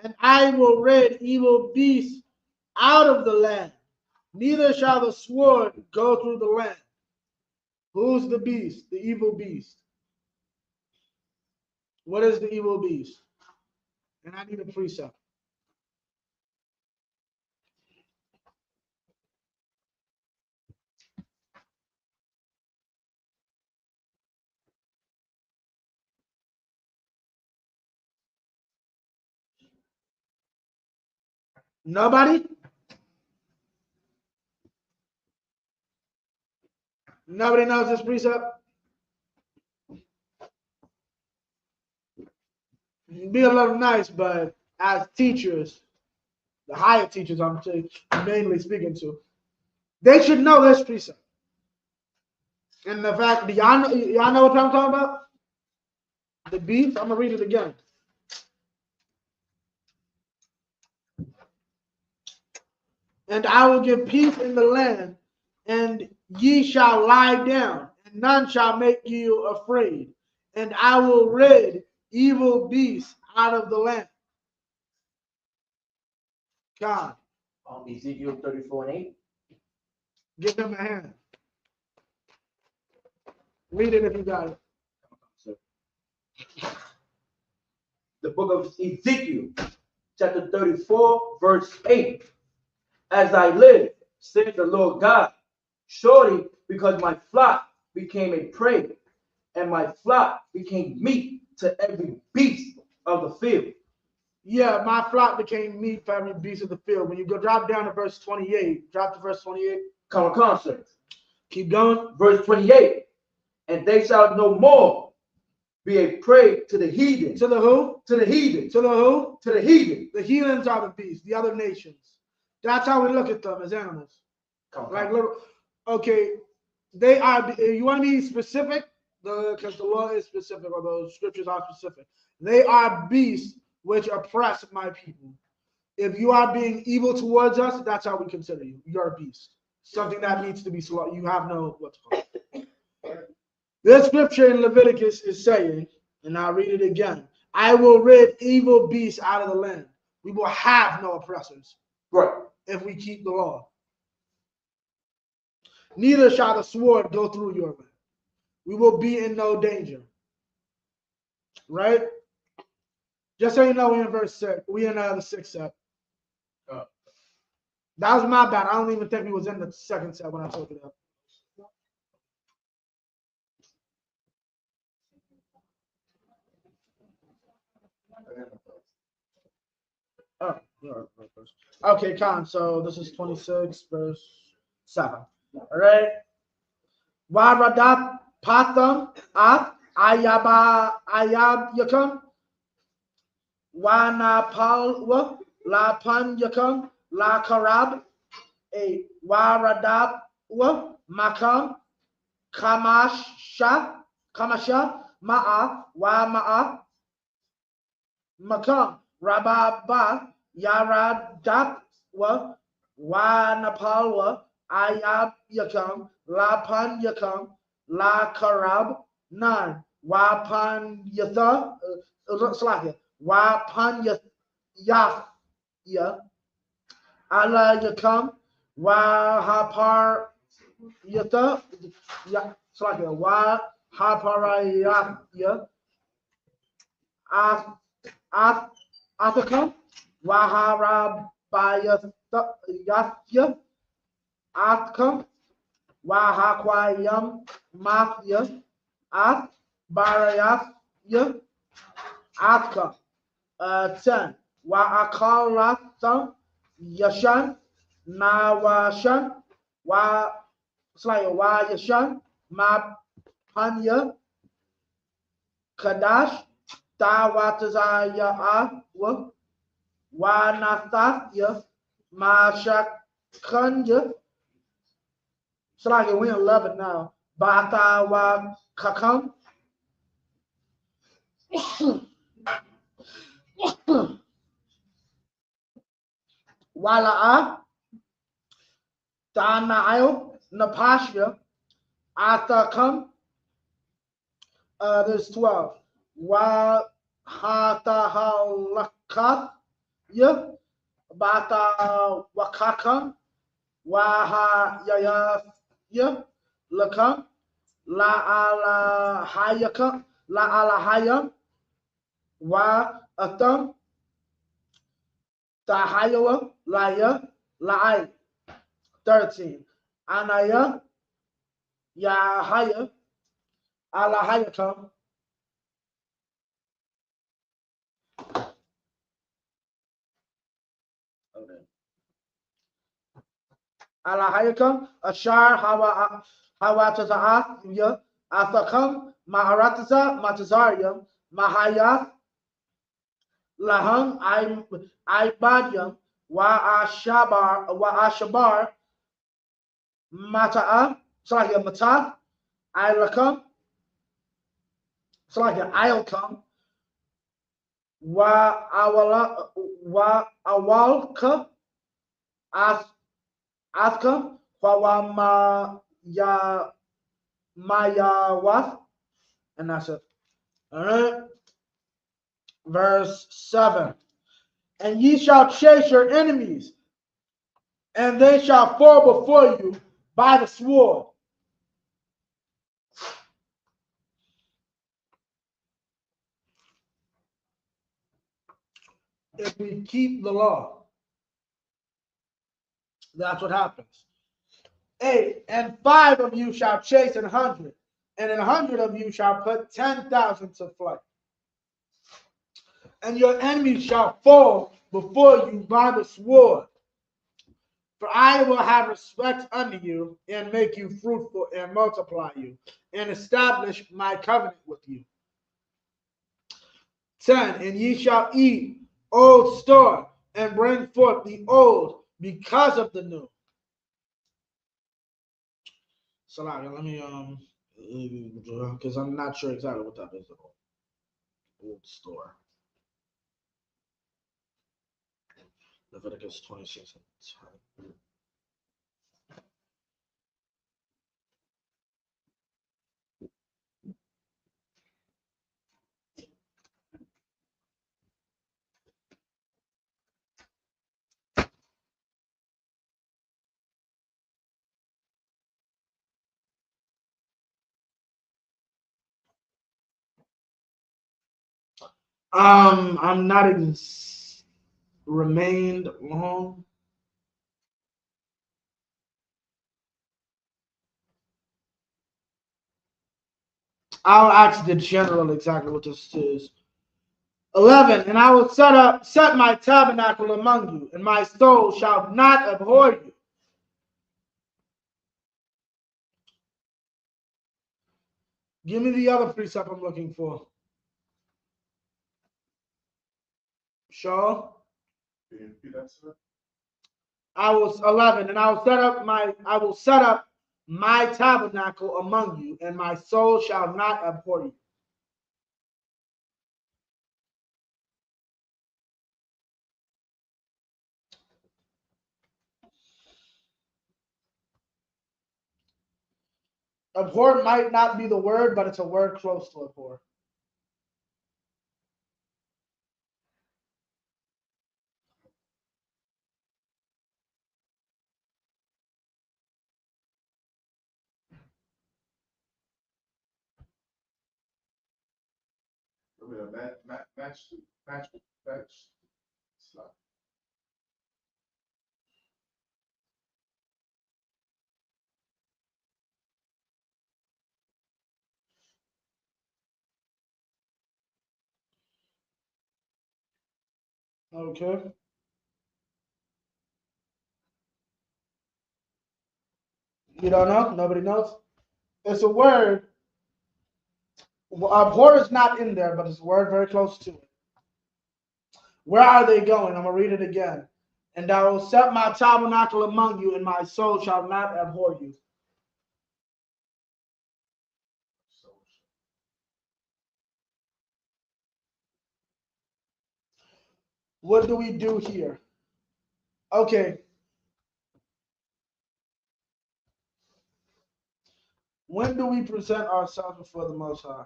And I will rid evil beasts out of the land, neither shall the sword go through the land. Who's the beast? The evil beast. What is the evil beast? And I need a precept. Nobody? Nobody knows this precept? Be a little nice, but as teachers, the higher teachers I'm mainly speaking to, they should know this precept. And the fact, y'all know what I'm talking about? The beast. I'm gonna read it again. And I will give peace in the land, and ye shall lie down, and none shall make you afraid. And I will rid evil beasts out of the land. God. Ezekiel 34:8. Give them a hand. Read it if you got it. The book of Ezekiel, chapter 34, verse 8. As I live, said the Lord God, surely because my flock became a prey, and my flock became meat to every beast of the field. Yeah, my flock became meat for every beast of the field. When you go drop down to verse 28, drop to verse 28. Come on, sir. Keep going. Verse 28. And they shall no more be a prey to the heathen. To the who? To the heathen. To the who? To the heathen. The heathens are the beasts, the other nations. That's how we look at them as animals. Like little, okay, they are, you want to be specific? Because the law is specific, or those scriptures are specific. They are beasts which oppress my people. If you are being evil towards us, that's how we consider you. You're a beast. Something that needs to be slaughtered. You have no, what's called. This scripture in Leviticus is saying, and I'll read it again, I will rid evil beasts out of the land. We will have no oppressors. Right. If we keep the law. Neither shall the sword go through your land. We will be in no danger. Right? Just so you know, we're in verse 6. We're in the 6th set. That was my bad. I don't even think we was in the 2nd set when I told you that. Oh, okay, Con. So this is 26, verse 7. All right. Waradat patham at ayab yakam wana palwa la pan yakam La Karab, a Waradab, Makam, Kamasha, Ma'a, Ma'a, Makam, Rababa, Yaradab, Napalwa, Ayab Yakam, La Pan Yakam, La Karab, Nan, Wapan Yatha, Slakia, Wapan Yaf, Allah Yakam, Wahapar Yata, Slakia, Wahaparayya, Athakam, Waharabayatya, Athkam, Wahakwayam, Mathya, Ath, Barayatya, Athkam. 10. Wa'akalatham, Yashan, Nawashan, Yashan, Mapanya, Kadash, Tawatazaya, Wanathya, Mashakanya, we're in 11 now. Bata wa kakam. Wala'a, Danail, Napashya, Athakam, there's 12. Wa Hatahalakat, Bata Wakakam, Waha Yaya, Lakam, La Ala Hayakam, La Ala Hayam, Wa Atham, Tahayawa, Laya, La'ai. 13. Anaya, Yahaya, Alahayakam. Alahayakam, Ashar, Hawataza'ath, Athakam, Maharataza, Matazariam, Mahayath, Laham, Ibadiam, Ashabar, Mata'a, Matath, Ilakam, Ilkam, Awalka, Athkam, Mayawath, and that's it. All right. Verse 7. And ye shall chase your enemies, and they shall fall before you by the sword. If we keep the law, that's what happens. 8. And 5 of you shall chase 100, and 100 of you shall put 10,000 to flight. And your enemies shall fall before you by the sword. For I will have respect unto you, and make you fruitful, and multiply you, and establish my covenant with you. 10. And ye shall eat old store, and bring forth the old because of the new. So let me because I'm not sure exactly what that is. Old store. Leviticus 26. I'm not even remained long. I'll ask the general exactly what this is. 11. And I will set my tabernacle among you, and my soul shall not abhor you. Give me the other precept I'm looking for. Shaw? I will 11, and I will set up my tabernacle among you, and my soul shall not abhor you. Abhor might not be the word, but it's a word close to abhor. Match. Okay. You don't know? Nobody knows? It's a word. Abhor is not in there, but it's a word very close to it. Where are they going? I'm going to read it again. And I will set my tabernacle among you, and my soul shall not abhor you. What do we do here? Okay. When do we present ourselves before the Most High?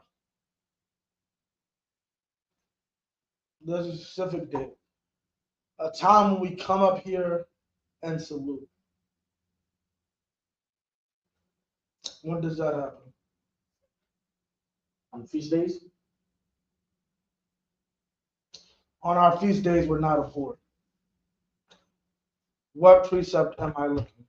There's a specific date. A time when we come up here and salute. When does that happen? On feast days? On our feast days, we're not abhorred. What precept am I looking for?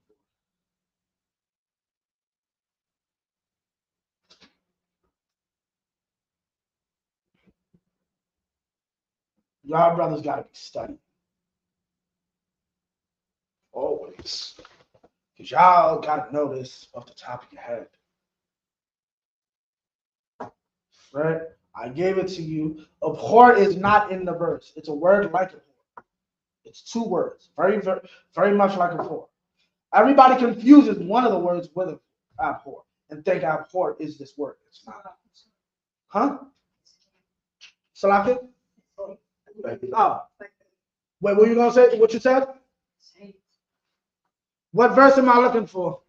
Y'all brothers got to be studying. Always. Because y'all got to know this off the top of your head. Right? I gave it to you. Abhor is not in the verse. It's a word like abhor. It's two words. Very, very, very much like abhor. Everybody confuses one of the words with abhor and think abhor is this word. It's not. Huh? Salaki? Oh. Wait, what were you going to say? What you said? What verse am I looking for?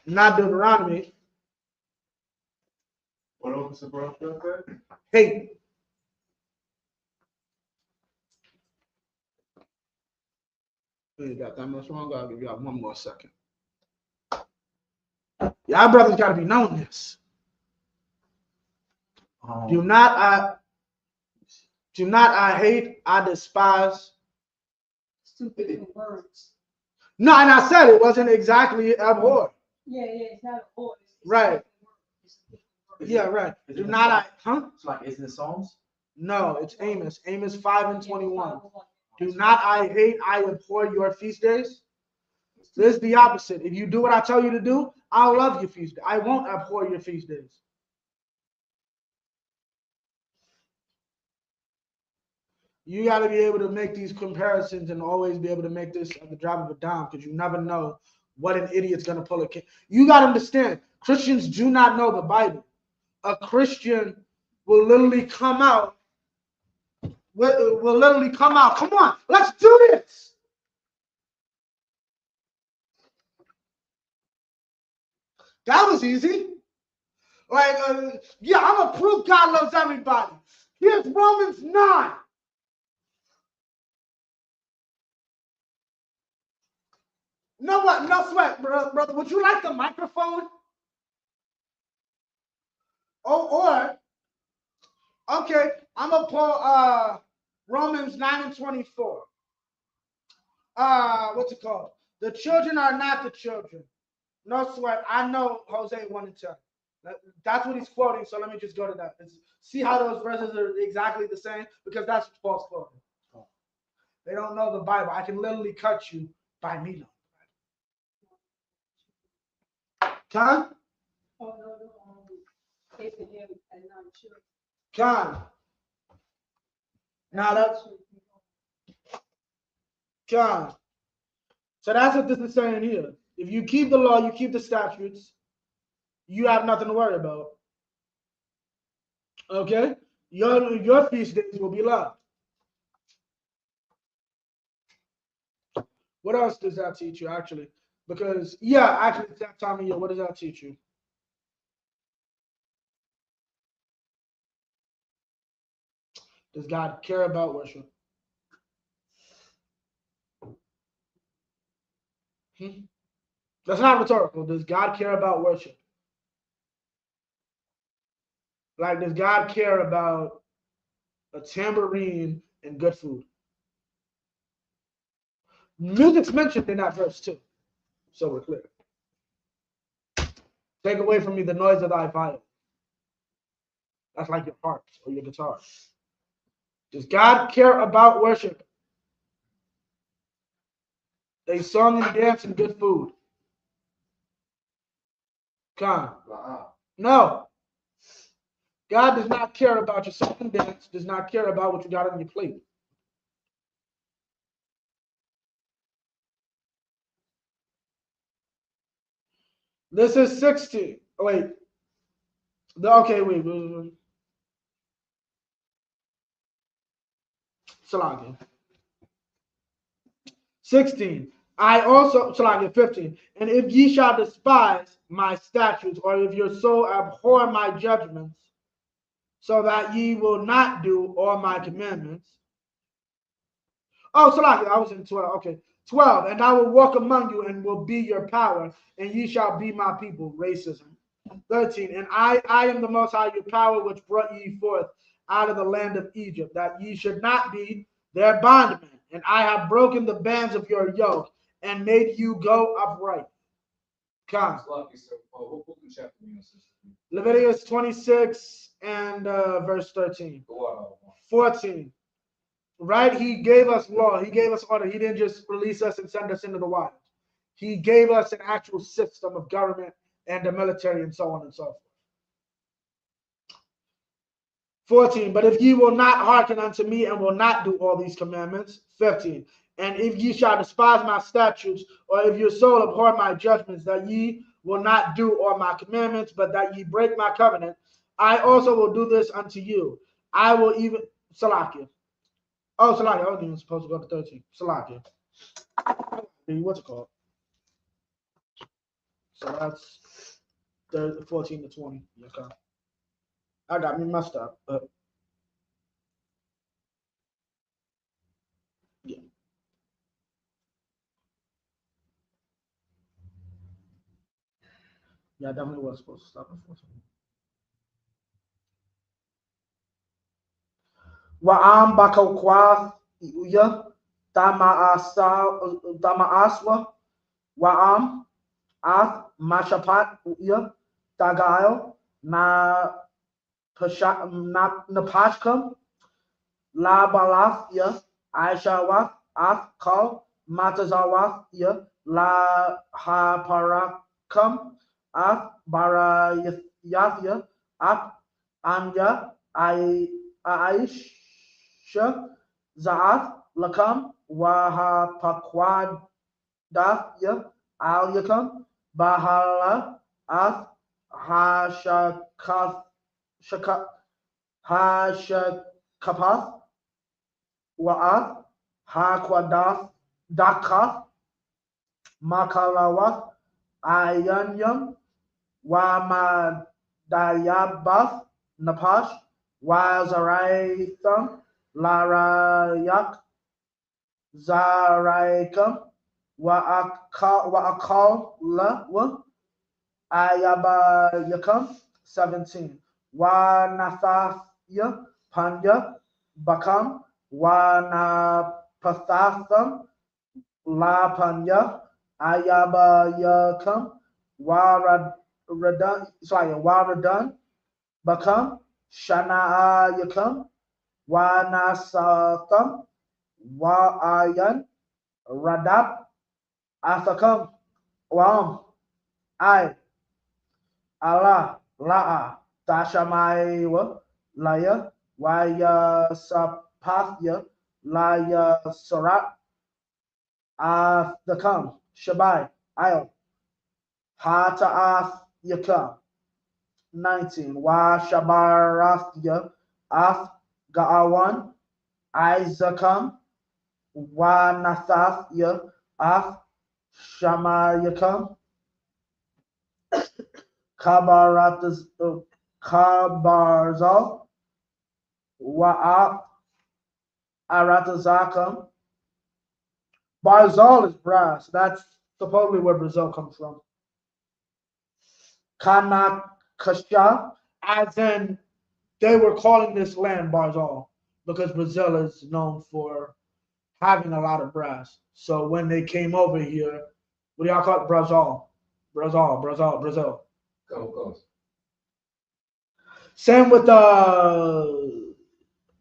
Not Deuteronomy. What else is bro said? Hey. You got that much longer? I'll give you 1 more second. Y'all brothers got to be knowing this. Do not I hate, I despise. Stupid words. No, and I said it wasn't exactly abhor. Yeah, it's not abhor. Right. Yeah, right. Do not I, huh? It's like, isn't it Psalms? No, it's Amos. Amos 5:21. Do not I hate, I abhor your feast days? This is the opposite. If you do what I tell you to do, I'll love your feast days. I won't abhor your feast days. You got to be able to make these comparisons and always be able to make this at the drop of a dime, because you never know what an idiot's going to pull a kid. You got to understand, Christians do not know the Bible. A Christian will literally come out. Will literally come out. Come on, let's do this. That was easy. Like, yeah, I'm a proof God loves everybody. Here's Romans 9. No what? No sweat, brother. Would you like the microphone? Or okay, I'm gonna pull Romans 9:24. What's it called? The children are not the children. No sweat. I know Hosea 1:10. That's what he's quoting. So let me just go to that. See how those verses are exactly the same? Because that's false quoting. They don't know the Bible. I can literally cut you by me knowing. Huh? Oh, no. Con. Now that's con. So that's what this is saying here. If you keep the law, you keep the statutes, you have nothing to worry about. Okay? Your feast days will be loved. What else does that teach you, actually? Because, yeah, actually, it's that time of year. What does that teach you? Does God care about worship? That's not rhetorical. Does God care about worship? Like, does God care about a tambourine and good food? Music's mentioned in that verse too, so we're clear. Take away from me the noise of thy viol. That's like your harp or your guitar. Does God care about worship? They sung and danced and good food. Come. No. God does not care about your song and dance, does not care about what you got on your plate. This is 60. Oh, wait. Okay, wait. Salakia. 16. I also, Salakia 15. And if ye shall despise my statutes, or if your soul abhor my judgments, so that ye will not do all my commandments. Oh, Salakia, I was in 12. Okay. 12. And I will walk among you and will be your power, and ye shall be my people. Racism. 13. And I am the Most High, your power, which brought ye forth out of the land of Egypt, that ye should not be their bondmen. And I have broken the bands of your yoke and made you go upright. Come. Leviticus 26 and verse 13. 14. Right? He gave us law. He gave us order. He didn't just release us and send us into the wild. He gave us an actual system of government and the military and so on and so forth. 14. But if ye will not hearken unto me and will not do all these commandments. 15. And if ye shall despise my statutes, or if your soul abhor my judgments, that ye will not do all my commandments, but that ye break my covenant, I also will do this unto you. I will even, Salakia. Oh, Salakia, I wasn't even supposed to go to 13. Salakia. What's it called? So that's 14 to 20. Okay. I got me messed up. Yeah. Yeah, I definitely was supposed to stop at 14. Wa'am bakawkwath ya tama aswa wa'am ath mashapat ya tagail na napashkam la balath ya aishawath ath kal matazawath ya la haparakam ath barayathya ath anya aish Za'ath Lakam Waha Pakwadafya Al Yakam Bahala Ath Hashakapath Wa'ath Hakwadath Dakath Makalawath Ayanyam Wamadayabath Napash Wazaraitham Larayak Zaraikam Wa'akal La Ayabayakam 17 Wanathaya Panya Bakam Wanapathatham La Panya Ayabayakam Waradan Bakam Shana'ayakam Wanasatham Wa'ayan Radab Athakam Wam I Allah La'a Tashamaywa Laya, Waya Sapathya, Laya Sarat, Athakam, Shabai, Io, Hataath Yakam. 19. Wa Shabarathya, Ath Gaawan, Isaacam, Wa Nathathya, Ath Shamayakam, Kabarzal, Wa'at Aratazakam. Barzal is brass. That's supposedly where Brazil comes from. Kanakasha, as in they were calling this land Barzal because Brazil is known for having a lot of brass. So when they came over here, what do y'all call it? Brazil. Brazil. Go. Same with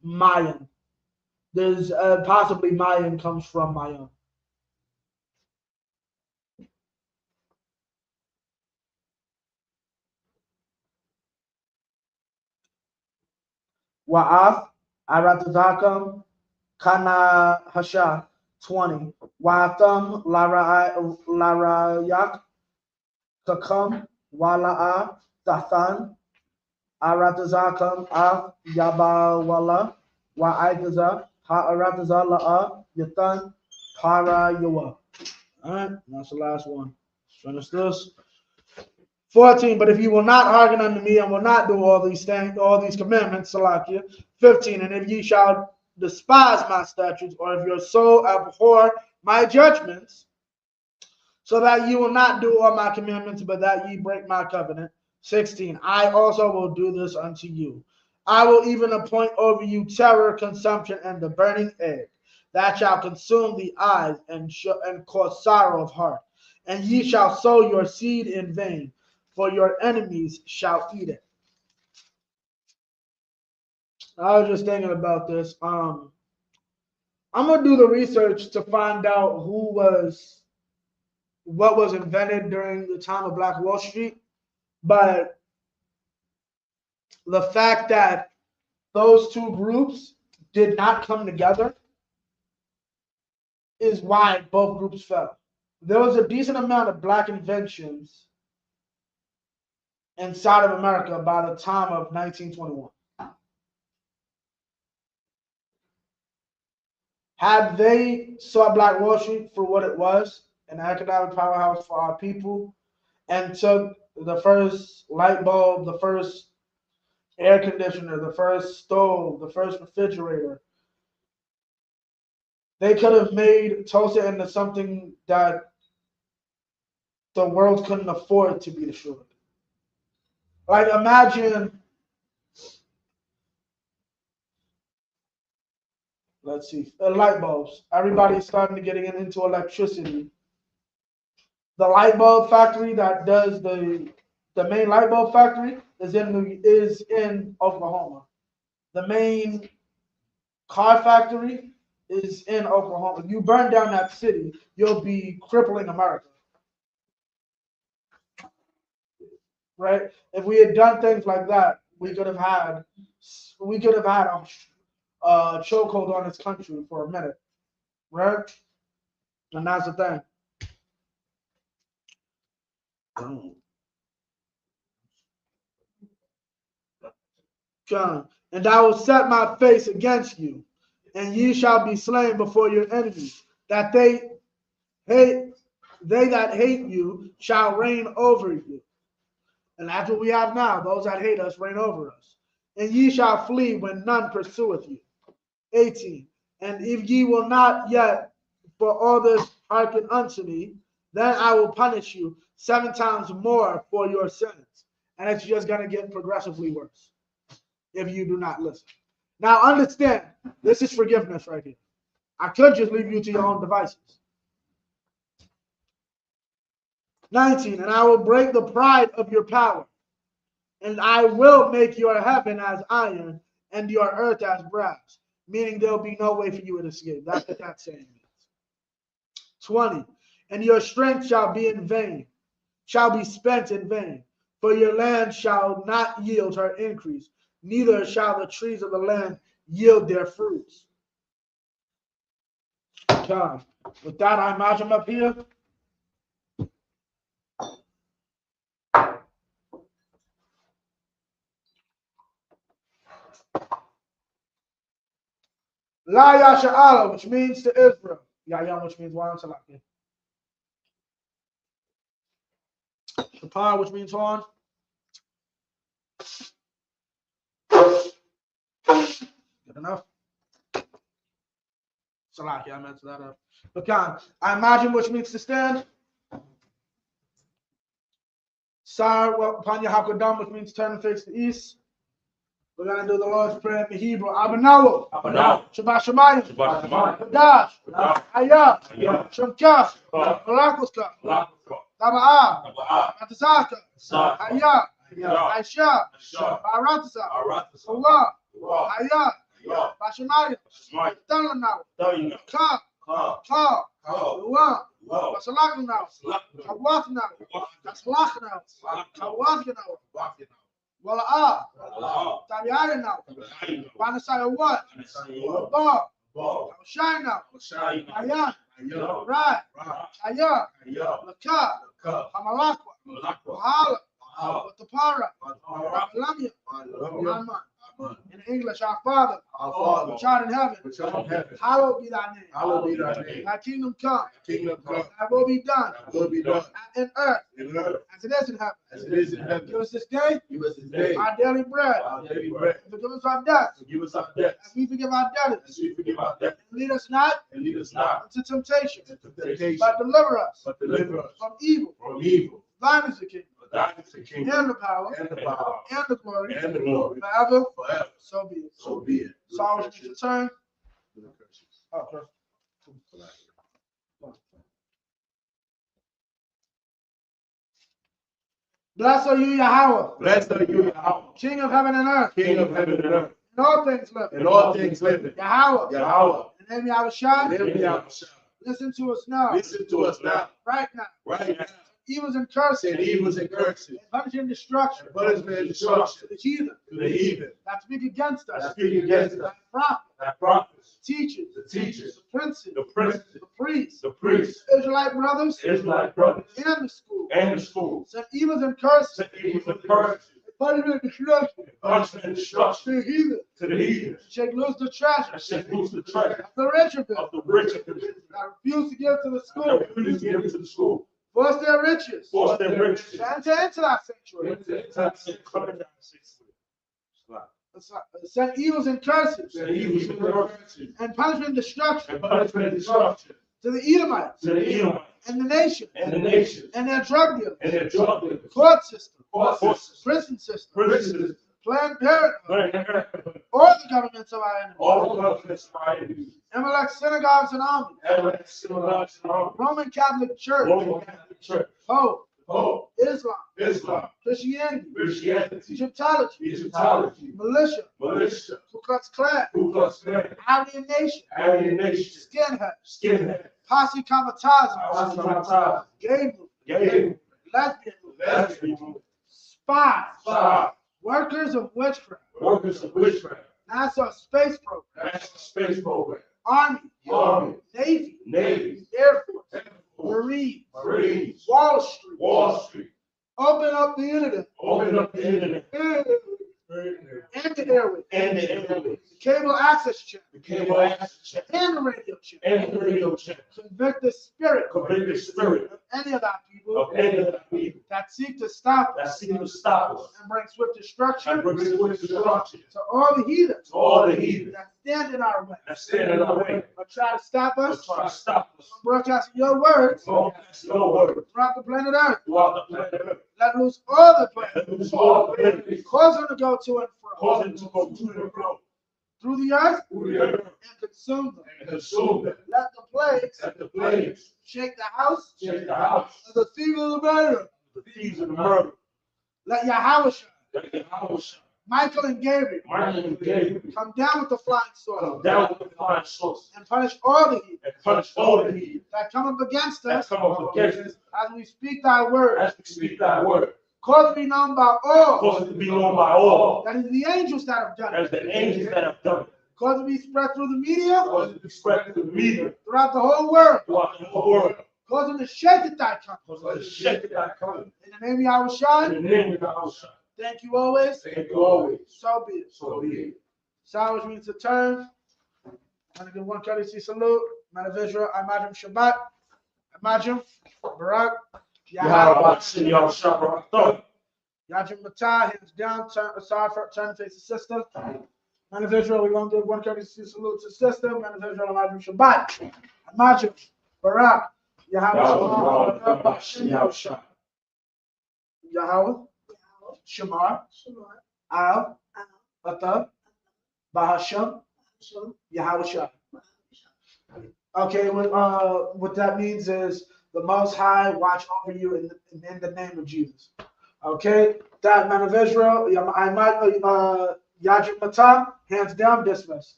Mayan. There's possibly Mayan comes from Mayan. Wa'af, Aratazakam, Kana Hasha, 20. Wa'atham, Larayak, Kakam, Wala'a, Tathan, Aratazakam, Af, Yabawala, Wa'aitaza, Ha'arataza La'a, Yathan, Para Yawa. Alright, that's the last one. Finish this. 14, but if you will not hearken unto me and will not do all these things, all these commandments, Salakia. 15, and if ye shall despise my statutes, or if your soul abhor my judgments, so that ye will not do all my commandments, but that ye break my covenant. 16, I also will do this unto you. I will even appoint over you terror, consumption, and the burning egg, that shall consume the eyes and cause sorrow of heart. And ye shall sow your seed in vain, for your enemies shall eat it. I was just thinking about this. I'm gonna do the research to find out what was invented during the time of Black Wall Street, but the fact that those two groups did not come together is why both groups fell. There was a decent amount of black inventions inside of America by the time of 1921. Had they saw Black Wall Street for what it was, an economic powerhouse for our people, and took the first light bulb, the first air conditioner, the first stove, the first refrigerator, they could have made Tulsa into something that the world couldn't afford to be destroyed. Like imagine, let's see, light bulbs. Everybody's starting to getting into electricity. The light bulb factory that does the main light bulb factory is in Oklahoma. The main car factory is in Oklahoma. If you burn down that city, you'll be crippling America. Right? If we had done things like that, we could have had a chokehold on this country for a minute, right? And that's the thing. John, and I will set my face against you, and ye shall be slain before your enemies, that hate they that hate you shall reign over you. And that's what we have now. Those that hate us reign over us. And ye shall flee when none pursueth you. 18. And if ye will not yet for all this hearken unto me, then I will punish you 7 times more for your sins. And it's just going to get progressively worse if you do not listen. Now understand, this is forgiveness right here. I could just leave you to your own devices. 19. And I will break the pride of your power, and I will make your heaven as iron and your earth as brass, meaning there'll be no way for you to escape. That's what that saying means. 20. And your strength shall be in vain, shall be spent in vain, for your land shall not yield her increase, neither shall the trees of the land yield their fruits. Okay. With that, I imagine up here. La Yasha'ala, which means to Israel. Yayam, which means one. Salaki. Shapar, which means horn. Good enough. Salaki, I meant that up. Lakan, I imagine, which means to stand. Sar, Panya Hakodam, which means turn and face the east. We're going to do the Lord's Prayer in Hebrew. Abanawo. Shabbat Shemayim. Kadash. Ayah. Shemkah. Barakuska. Taba'ah. Matazaka. Ayah. Aisha. Baratasa. Allah. Ayah. Bashemayim. Talanaw. Ka. Ka. Luwa. Basalakanaw. Kawatanaw. Kaslachanaw. Kawatanaw. Wala'ah. Tabi'ayanaw. Banasaya what? Bob. Shina. Ayan. Right. Ayah. Laka. Hamalakwa. Wahala. Watapara. Lamia. Muhammad. In English, our Father, which art in heaven, hallowed be thy name. Thy kingdom come, thy will be done, in earth, as it is in heaven. Give us this day our daily bread. Forgive us our debts, as we forgive our debtors. And lead us not into temptation, but deliver us from evil. Thine is the kingdom. And the power, and the glory, forever. So be it. Psalms need to turn. Blessed are you, Yahweh. King of heaven and earth. And all things living. Yahweh. In the name of Yahweh. Listen to us now. Right now. Evils and curses. And punishment and destruction. To the heathen. That speak against us. The prophets. Teachers. The princes. The priests. Israelite brothers. And the school. Sent evils and curses. Punishment and destruction. To the heathen. Shake loose the treasure. Of the rich of them. That refuse to give to the school. Force their riches. And to enter that sanctuary. Send evils and curses. And punishment and destruction. To the Edomites. And the nation. And their drug dealers. Court system. Prison system. Planned Parenthood. Or the governments of our enemies. Amalek synagogues and armies. Roman Catholic Church. Pope. Islam. Christianity. Egyptology. Militia. Ku Klux Klan. Aryan Nation. Skinhead. Posse Comitatus. Gay. Lesbian. Spies. Workers of witchcraft. NASA space program. Army. Navy. Air Force. Marines. Wall Street. Open up the internet. And the airways. The cable access channel. And the radio channel. Convict the spirit of any of that people that seek to stop us and bring swift destruction to all the heathens that stand in our way or try to stop us from broadcasting your words throughout the planet Earth. Let loose all the planets. Cause them to go to and fro. Through the earth and consume them. Let the plagues shake the house of the thieves of the murder. Let Yahweh shine. Michael and Gabriel come down with the flying sword and punish all the heathen that come up against us as we speak thy word. Cause to be known by all. Cause it to be known by all. That is the angels that have done As it. the angels that have done it. Cause to be spread through the media. Cause it to be spread to the media. Throughout the whole world. Throughout the whole world. Cause them to shake it that come. Cause it to shake it that come. In the name of Yahushua. In the name of Yahushua. Thank you always. Thank you always. So be it. So be it. So which means to turn. I'm gonna give one courtesy salute. Man of Israel, Imagine Shabbat. Imagine Barak. Yahweh Shem Yahushua Barakah. Yajim Matah, hands down, turn aside for turn and face the sister. Man of Israel, we're gonna give one courtesy salute to sister. Man of Israel, Imagine Shabbat. Imagine Barak. Yahweh Shem Yahushua. Yahweh Shamar Shemar, Al Al, Ata Bahasham Hashem, Yahweh Shah. Hashem. Okay, what that means is the Most High watch over you in the name of Jesus. Okay, that man of Israel, Yajim Matah, hands down, dismiss.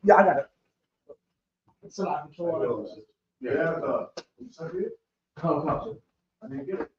Yeah, I got it. It's a lot. Yeah. I didn't get it.